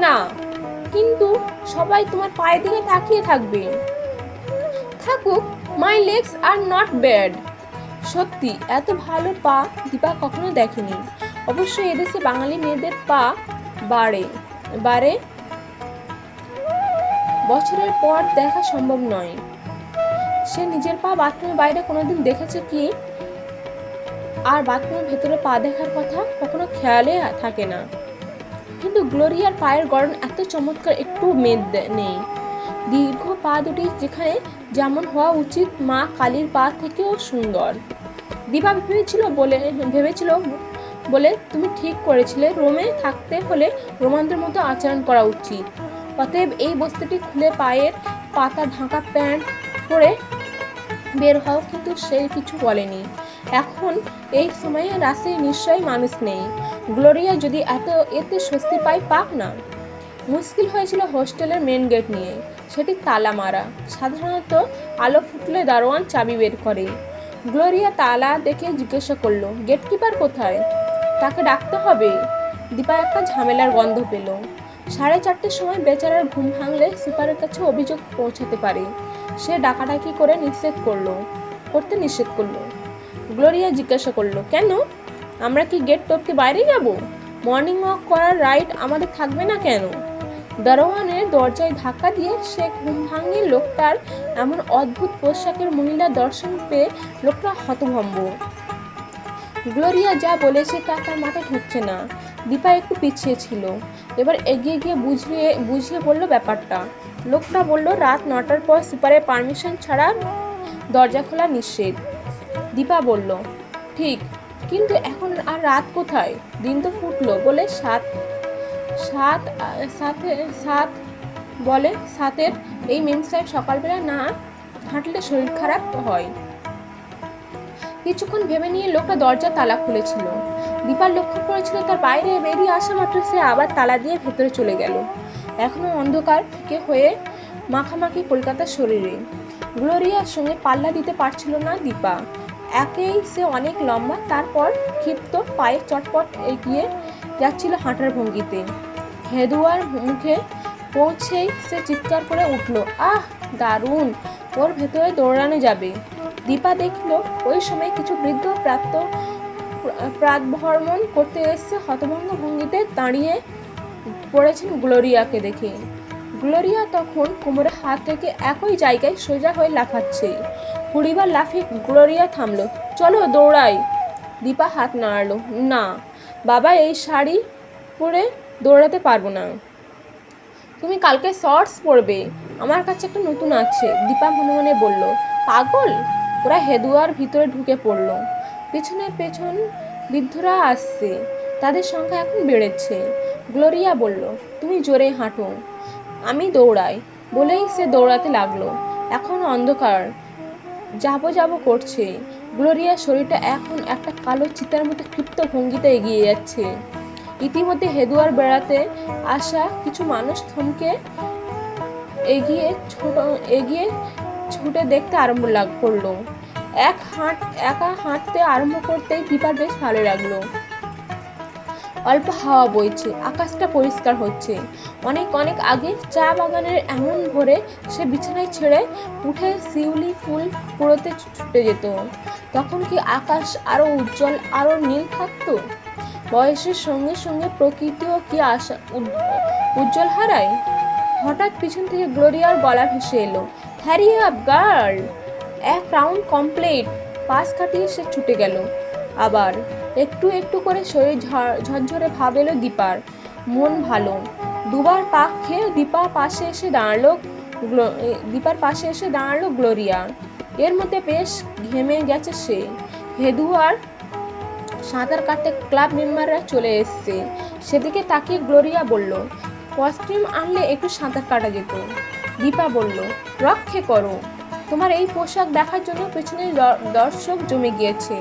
না, কিন্তু সবাই তোমার পায়ের দিকে তাকিয়ে থাকবে। থাকুক, my legs are not bad. সত্যি এত ভালো পা দীপা কখনো দেখেনি। অবশ্যই এদেশে বাঙালি মেয়েদের পা বাড়ে বছরের পর দেখা সম্ভব নয়। সে নিজের পা বাথরুমের বাইরে কোনোদিন দেখেছে কি? আর বাথরুমের ভেতরে পা দেখার কথা কখনো খেয়ালে থাকে না। কিন্তু গ্লোরিয়ার পায়ের গড়ন এত চমৎকার, একটু মেদ নেই। দীর্ঘ পা দুটি যেখানে যেমন হওয়া উচিত, মা কালীর পা থেকেও সুন্দর। দীপা ভেবেছিল বলে তুমি ঠিক করেছিলে, রোমে থাকতে হলে রোমানদের মতো আচরণ করা উচিত। অতএব এই বস্তুটি খুলে পায়ের পাতা ঢাকা প্যান্ট পরে বের হও, কিন্তু সে কিছু বলেনি। এখন এই সময়ে রাস্তায় নিশ্চয়ই মানুষ নেই। গ্লোরিয়া যদি এতে স্বস্তি পাক না। মুশকিল হয়েছিল হোস্টেলের মেন গেট নিয়ে। সেটি তালা মারা। সাধারণত আলো ফুটলে দারোয়ান চাবি বের করে। গ্লোরিয়া তালা দেখে জিজ্ঞাসা করলো, গেটকিপার কোথায়? তাকে ডাকতে হবে। দীপা একটা ঝামেলার গন্ধ পেল। 4:30টার সময় বেচারার ঘুম ভাঙলে সুপারের কাছে অভিযোগ পৌঁছাতে পারে। সে ডাকাডাকি করতে নিষেধ করলো। গ্লোরিয়া জিজ্ঞাসা করলো, কেন? আমরা কি গেট টপকে বাইরে যাব? মর্নিং ওয়াক করার রাইট আমাদের থাকবে না কেন? দারোয়ানের দরজায় ধাক্কা দিয়ে সে ঘুম ভাঙে লোকটার এমন অদ্ভুত পোশাকের মহিলা দর্শন পেয়ে লোকটা হতভম্ব। গ্লোরিয়া যা বলেছে তা তার মাথায় ঢুকছে না। দীপা একটু পিছিয়ে ছিল। এবার এগিয়ে গিয়ে বুঝিয়ে বলল ব্যাপারটা। লোকটা বলল, রাত 9টার পর সুপারের পারমিশন ছাড়া দরজা খোলা নিষেধ। দীপা বলল, ঠিক, কিন্তু এখন আর রাত কোথায়? দিন তো ফুটলো বলে সাতের এই মেম সাহেব সকালবেলা না হাঁটলে শরীর খারাপ হয়। কিছুক্ষণ ভেবে নিয়ে লোকটা দরজা তালা খুলেছিল। দীপার লক্ষ্য করেছিল তার বাইরে বেরিয়ে আসা মাত্র সে আবার তালা দিয়ে ভেতরে চলে গেল। এখনো অন্ধকার ফিকে হয়ে মাখামাখি কলকাতার শরীরে। গ্লোরিয়ার সঙ্গে পাল্লা দিতে পারছিল না দীপা। একেই সে অনেক লম্বা, তারপর ক্ষিপ্ত পায়ে চটপট এগিয়ে যাচ্ছিল হাঁটার ভঙ্গিতে। হেদুয়ার মুখে পৌঁছেই সে চিৎকার করে উঠল, আহ দারুণ, ওর ভেতরে দৌড়ানো যাবে। দীপা দেখল ওই সময় কিছু বৃদ্ধ প্রাতভ্রমণ করতে এসে হতভম্ব ভঙ্গিতে দাঁড়িয়ে পড়েছেন গ্লোরিয়াকে দেখে। গ্লোরিয়া তখন কোমরে হাত রেখে একই জায়গায় সোজা হয়ে লাফাচ্ছে। 20 বার লাফিয়ে গ্লোরিয়া থামলো। চলো দৌড়াই। দীপা হাত নাড়ালো, না বাবা, এই শাড়ি পরে দৌড়াতে পারবো না। তুমি কালকে শর্টস পরবে, আমার কাছে একটা নতুন আছে। দীপা মনে মনে বলল, পাগল। ওরা হেদুয়ার ভিতরে ঢুকে পড়ল। পেছন বৃদ্ধরা আসছে, তাদের সংখ্যা এখন বেড়েছে। গ্লোরিয়া বলল, তুমি জোরে হাঁটো, আমি দৌড়াই। বলেই সে দৌড়াতে লাগলো। এখন অন্ধকার, যাবো করছে। গ্লোরিয়ার শরীরটা এখন একটা কালো চিতার মতো ক্ষিপ্ত ভঙ্গিতে এগিয়ে যাচ্ছে। ইতিমধ্যে হেদুয়ার বেড়াতে আসা কিছু মানুষ থমকে এগিয়ে ছুটে দেখতে আরম্ভ করলো। একা হাঁটতে আরম্ভ করতেই দীপার বেশ ভালো লাগলো। অল্প হাওয়া বইছে, আকাশটা পরিষ্কার হচ্ছে। অনেক আগে চা বাগানের এমন ভোরে সে বিছানায় ছেড়ে উঠে শিউলি ফুল কুড়োতে ছুটে যেত। তখন কি আকাশ আরো উজ্জ্বল, আরো নীল থাকতো? বয়সের সঙ্গে সঙ্গে প্রকৃতিও কি উজ্জ্বল হারায়? হঠাৎ পিছন থেকে গ্লোরিয়ার গলা ভেসে এলো, hurry up girl. 1 round complete. পাশ কাটিয়ে সে ছুটে গেল। আবার একটু করে শরীর ঝরঝরে ভাব এলো দীপার। মন ভালো। 2বার পাক খেয়ে দীপার পাশে এসে দাঁড়ালো গ্লোরিয়া। এর মধ্যে বেশ ঘেমে গেছে সে। হেদুয়ার সাঁতার কাটতে ক্লাব মেম্বাররা চলে এসছে। সেদিকে তাকিয়ে গ্লোরিয়া বলল, কস্টিউম আনলে একটু সাঁতার কাটা যেত। দীপা বলল, রক্ষে করো, তোমার এই পোশাক দেখার জন্য পেছনে দর্শক জমে গিয়েছে।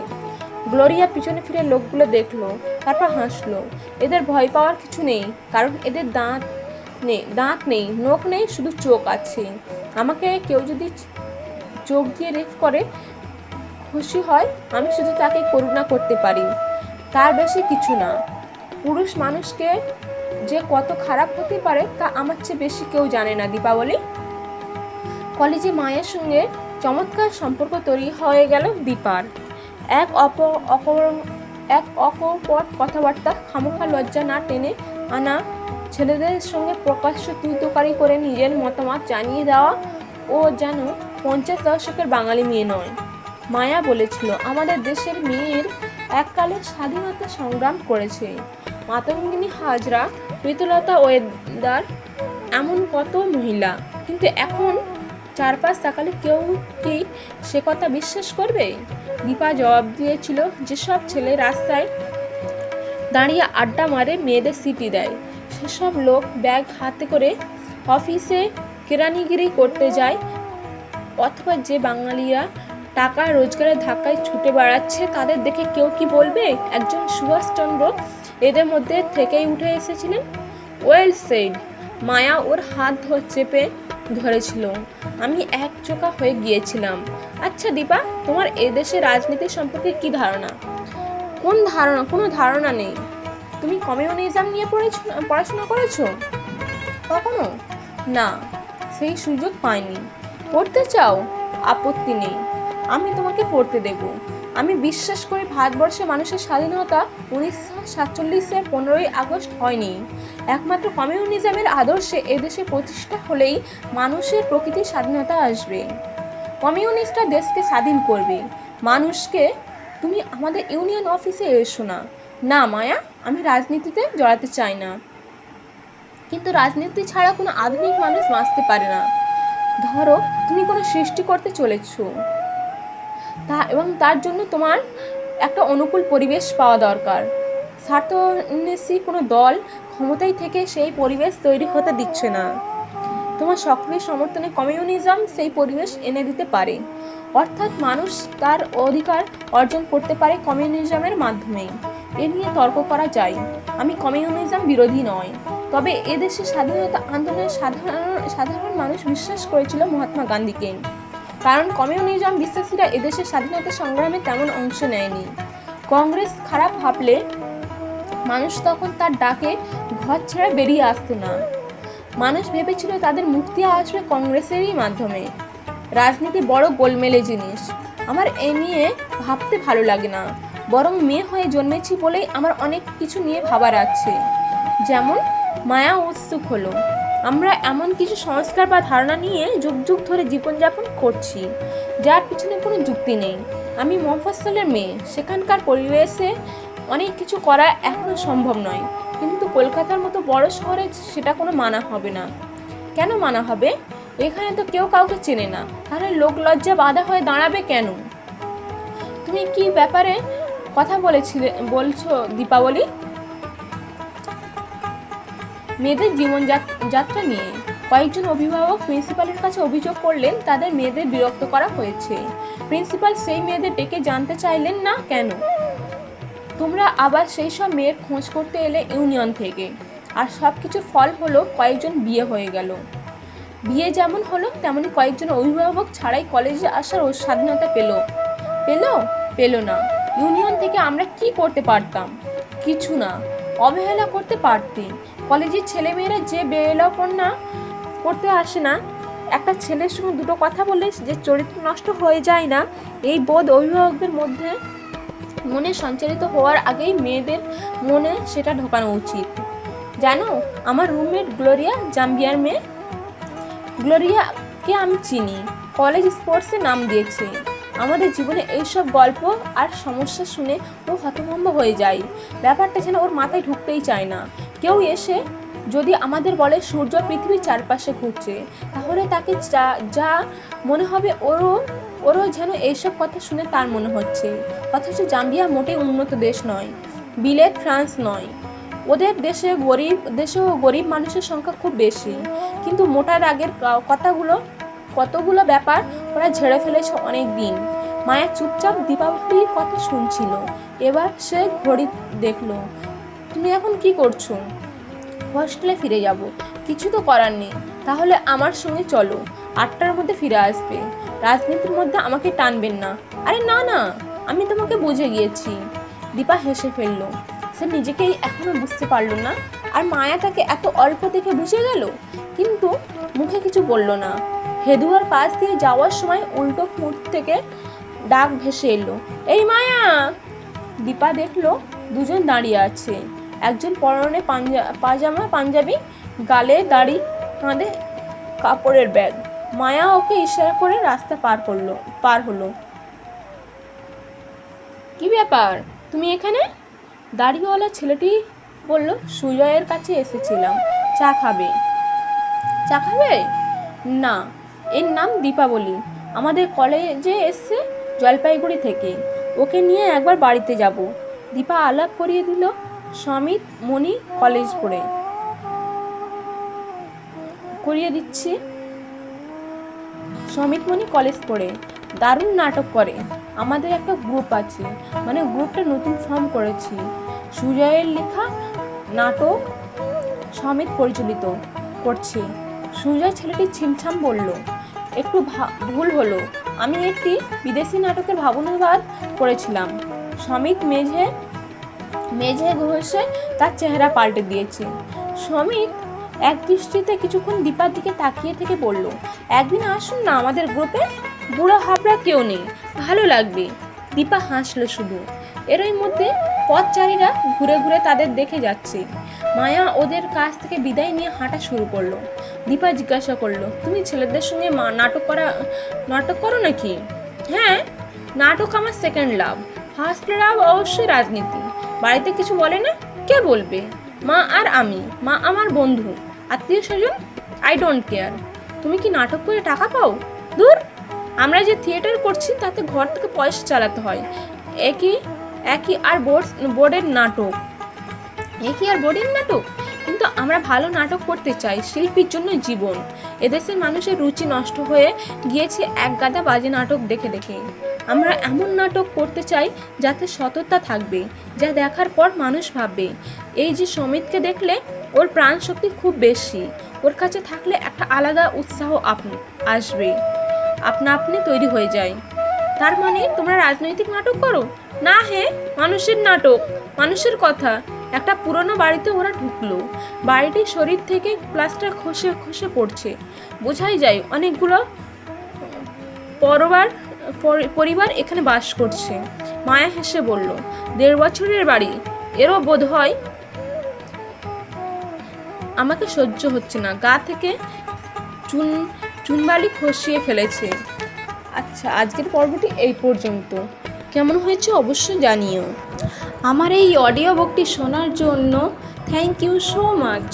গ্লোরিয়া পিছনে ফিরে লোকগুলো দেখলো, তারপর হাসলো। এদের ভয় পাওয়ার কিছু নেই, কারণ এদের দাঁত নেই, নখ নেই, শুধু চোখ আছে। আমাকে কেউ যদি চোখ দিয়ে রেফ করে খুশি হয়, আমি শুধু তাকে করুণা করতে পারি, তার বেশি কিছু না। পুরুষ মানুষকে যে কত খারাপ হতে পারে তা আমার চেয়ে বেশি কেউ জানে না। দীপাবলি কলেজে মায়ের সঙ্গে চমৎকার সম্পর্ক তৈরি হয়ে গেল দীপার। এক অকপট কথাবার্তা, খামোখা লজ্জা না টেনে আনা ছেলেদের সঙ্গে প্রকাশ্য তুই তোকারি করে নিজের মতামত জানিয়ে দেওয়া। ও যেন 50 দশকের বাঙালি মেয়ে নয়। মায়া বলেছিল, আমাদের দেশের মেয়ের এককালে স্বাধীনতা সংগ্রাম করেছে মাতঙ্গিনী হাজরা, প্রীতলতা ওয়েদার, এমন কত মহিলা। কিন্তু এখন 4-5 তাকালে কেউ কি সে কথা বিশ্বাস করবে? দীপা জবাব দিয়েছিল, যেসব ছেলে রাস্তায় দাঁড়িয়ে আড্ডা মারে, মেয়েদের সিটি দেয়, সেসব লোক ব্যাগ হাতে করে অফিসে কেরানিগিরি করতে যায়, অথবা যে বাঙালিরা টাকা রোজগারের ধাক্কায় ছুটে বেড়াচ্ছে তাদের দেখে কেউ কি বলবে একজন সুভাষচন্দ্র এদের মধ্যে থেকেই উঠে এসেছিলেন? Well said. মায়া ওর হাত চেপে ধরেছিল। আমি একচোখা হয়ে গিয়েছিলাম। আচ্ছা দীপা, তোমার এদেশের রাজনীতি সম্পর্কে কি ধারণা? কোনো ধারণা নেই। তুমি কমিউনিজম নিয়ে পড়াশোনা করেছো কখনো? না, সেই সুযোগ পাইনি। পড়তে চাও? আপত্তি নেই, আমি তোমাকে পড়তে দেব। আমি বিশ্বাস করি ভারতবর্ষে মানুষের স্বাধীনতা 1947-এর 15ই আগস্ট হয়নি। একমাত্র কমিউনিজমের আদর্শে এদেশে প্রতিষ্ঠা হলেই মানুষের প্রকৃতির স্বাধীনতা আসবে। কমিউনিস্টরা দেশকে স্বাধীন করবে মানুষকে। তুমি আমাদের ইউনিয়ন অফিসে এসো না। না মায়া, আমি রাজনীতিতে জড়াতে চাই না। কিন্তু রাজনীতি ছাড়া কোনো আধুনিক মানুষ বাঁচতে পারে না। ধরো তুমি কোনো সৃষ্টি করতে চলেছো, এবং তার জন্য তোমার একটা অনুকূল পরিবেশ পাওয়া দরকার। স্বার্থান্বেষী কোনো দল ক্ষমতায় থেকে সেই পরিবেশ তৈরি হতে দিচ্ছে না। তোমার সক্রিয় সমর্থনে কমিউনিজম সেই পরিবেশ এনে দিতে পারে। অর্থাৎ মানুষ তার অধিকার অর্জন করতে পারে কমিউনিজমের মাধ্যমেই। এ নিয়ে তর্ক করা যায়। আমি কমিউনিজম বিরোধী নয়, তবে এদেশে স্বাধীনতা আন্দোলনে সাধারণ মানুষ বিশ্বাস করেছিল মহাত্মা গান্ধীকে। কারণ কমিউনিজম বিশ্বাসীরা এদেশের স্বাধীনতা সংগ্রামে তেমন অংশ নেয়নি। কংগ্রেস খারাপ ভাবলে মানুষ তখন তার ডাকে ঘর ছেড়ে বেরিয়ে আসতো না। মানুষ ভেবেছিল তাদের মুক্তি আসবে কংগ্রেসেরই মাধ্যমে। রাজনীতি বড় গোলমেলে জিনিস। আমার এ নিয়ে ভাবতে ভালো লাগে না, বরং মেয়ে হয়ে জন্মেছি বলেই আমার অনেক কিছু নিয়ে ভাবার আছে। যেমন মায়া উৎসুক হলো, আমরা এমন কিছু সংস্কার বা ধারণা নিয়ে যুগ যুগ ধরে জীবনযাপন করছি যার পিছনে কোনো যুক্তি নেই। আমি মফস্বলের মেয়ে, সেখানকার পরিবেশে অনেক কিছু করা এখনো সম্ভব নয়, কিন্তু কলকাতার মতো বড় শহরে সেটা কোনো মানা হবে না। কেন মানা হবে? এখানে তো কেউ কাউকে চেনে না, তাহলে লোক লজ্জা বাধা হয়ে দাঁড়াবে কেন? তুমি কি ব্যাপারে কথা বলছো দীপাবলি? মেয়েদের জীবনযাত্রা নিয়ে কয়েকজন অভিভাবক প্রিন্সিপালের কাছে অভিযোগ করলেন তাদের মেয়েদের বিরক্ত করা হয়েছে। প্রিন্সিপাল সেই মেয়েদের ডেকে জানতে চাইলেন না কেন। তোমরা আবার সেই সব মেয়ের খোঁজ করতে এলে ইউনিয়ন থেকে, আর সব কিছুর ফল হলো কয়েকজন বিয়ে হয়ে গেল। বিয়ে যেমন হলো তেমনি কয়েকজন অভিভাবক ছাড়াই কলেজে আসার স্বাধীনতা পেল না। ইউনিয়ন থেকে আমরা কি করতে পারতাম? কিছু না, অবহেলা করতে পারতি। কলেজের ছেলেমেয়েরা যে বেলাপনা করতে আসে না, একটা ছেলের সঙ্গে দুটো কথা বলে যে চরিত্র নষ্ট হয়ে যায় না, এই বোধ অভিভাবকদের মনে সঞ্চারিত হওয়ার আগেই মেয়েদের মনে সেটা ঢোকানো উচিত। জানো, আমার রুমমেট গ্লোরিয়া জাম্বিয়ার মেয়ে। গ্লোরিয়াকে আমি চিনি, কলেজ স্পোর্টসে নাম দিয়েছে। আমাদের জীবনে এইসব গল্প আর সমস্যা শুনে ও হতভম্ব হয়ে যায়। ব্যাপারটা যেন ওর মাথায় ঢুকতেই চায় না। কেউ এসে যদি আমাদের বলে সূর্য পৃথিবীর চারপাশে ঘুরছে, তাহলে তাকে যা মনে হবে ওরও যেন এইসব কথা শুনে তার মনে হচ্ছে। অথচ জাম্বিয়া মোটেই উন্নত দেশ নয়, বিলেত ফ্রান্স নয়। ওদের দেশেও গরিব মানুষের সংখ্যা খুব বেশি, কিন্তু মোটা দাগের কতগুলো ব্যাপার ওরা ঝেড়ে ফেলেছে অনেক দিন। মায়া চুপচাপ দীপাবলির কথা শুনছিল। এবার সে ঘড়ি দেখলো। তুমি এখন কি করছো? হোস্টেলে ফিরে যাব। কিছু তো করার নেই। তাহলে আমার সঙ্গে চলো, 8টার মধ্যে ফিরে আসবে। রাজনীতির মধ্যে আমাকে টানবেন না। আরে না না, আমি তোমাকে বুঝে গিয়েছি। দীপা হেসে ফেললো। সে নিজেকেই এখনো বুঝতে পারলো না, আর মায়া তাকে এত অল্প দেখে বুঝে গেল, কিন্তু মুখে কিছু বলল না। হেদুয়ার পাশ দিয়ে যাওয়ার সময় উল্টো মুখ থেকে ডাক ভেসে এলো, এই মায়া। দীপা দেখলো দুজন দাঁড়িয়ে আছে। একজন পরনে পাজামা পাঞ্জাবি, গালে দাড়ি, কাঁধে কাপড়ের ব্যাগ। মায়া ওকে ইশারা করে রাস্তা পার হলো। কি ব্যাপার, তুমি এখানে? দাড়িওয়ালা ছেলেটি বলল, সুজয়ের কাছে এসেছিলাম, চা খাবে? না, এর নাম দীপাবলি, আমাদের কলেজে এসছে জলপাইগুড়ি থেকে। ওকে নিয়ে একবার বাড়িতে যাব। দীপা আলাপ করিয়ে দিল সমিত মণি কলেজ পড়ে। করিয়ে দিচ্ছি। সমিতমণি কলেজ পড়ে দারুণ নাটক করে। আমাদের একটা গ্রুপ আছে, মানে গ্রুপটা নতুন ফর্ম করেছি। সুজয়ের লেখা নাটক সমিত পরিচালিত করছে। সুজয় ছেলেটি ছিমছাম বলল, একটু ভুল হলো, আমি একটি বিদেশি নাটকের ভাবনাবাদ করেছিলাম। সমিত মেঝে ঘষে তার চেহারা পাল্টে দিয়েছে। সমিত এক দৃষ্টিতে কিছুক্ষণ দীপার দিকে তাকিয়ে থেকে বলল, একদিন আসুন না আমাদের গ্রুপে, বুড়ো হাবড়া কেউ নেই, ভালো লাগবে। দীপা হাসলো শুধু। এরই মধ্যে পথচারীরা ঘুরে ঘুরে তাদের দেখে যাচ্ছে। মায়া ওদের কাছ থেকে বিদায় নিয়ে হাঁটা শুরু করলো। দীপা জিজ্ঞাসা করলো, তুমি ছেলেদের সঙ্গে নাটক করো নাকি? হ্যাঁ, নাটক আমার সেকেন্ড লাভ। ফার্স্ট লাভ অবশ্যই রাজনীতি। বাড়িতে কিছু বলে না? কে বলবে? মা আর আমি, মা আমার বন্ধু, আত্মীয় স্বজন, আই ডোন্ট কেয়ার। তুমি কি নাটক করে টাকা পাও? দূর, আমরা যে থিয়েটার করছি তাতে ঘর থেকে পয়সা চালাতে হয়। একই আর বোর্ডের নাটক। কিন্তু আমরা ভালো নাটক করতে চাই, শিল্পীর জন্য জীবন। এদেশের মানুষের রুচি নষ্ট হয়ে গিয়েছে এক গাদা বাজে নাটক দেখে দেখে। আমরা এমন নাটক করতে চাই যাতে সততা থাকবে, যা দেখার পর মানুষ ভাববে, এই যে সমিতকে দেখলে ওর প্রাণ শক্তি খুব বেশি, ওর কাছে থাকলে একটা আলাদা উৎসাহ আসবে, আপনি তৈরি হয়ে যায়। তার মানে তোমরা রাজনৈতিক নাটক করো না? হে, মানুষের নাটক, মানুষের কথা। একটা পুরনো বাড়িতে ওরা ঢুকলো। বাড়িটির শরীর থেকে প্লাস্টার খসে পড়ছে। বোঝাই যায় অনেকগুলো পরিবার এখানে বাস করছে। মায়া হেসে বলল, 1.5 বছরের বাড়ি, এরও বোধ হয়। আমাকে সহ্য হচ্ছে না, গা থেকে চুনবালি খসিয়ে ফেলেছে। আচ্ছা, আজকের পর্বটি এই পর্যন্ত। কেমন হয়েছে অবশ্যই জানিও। আমার এই অডিও বুকটি শোনার জন্য থ্যাংক ইউ সো মাচ।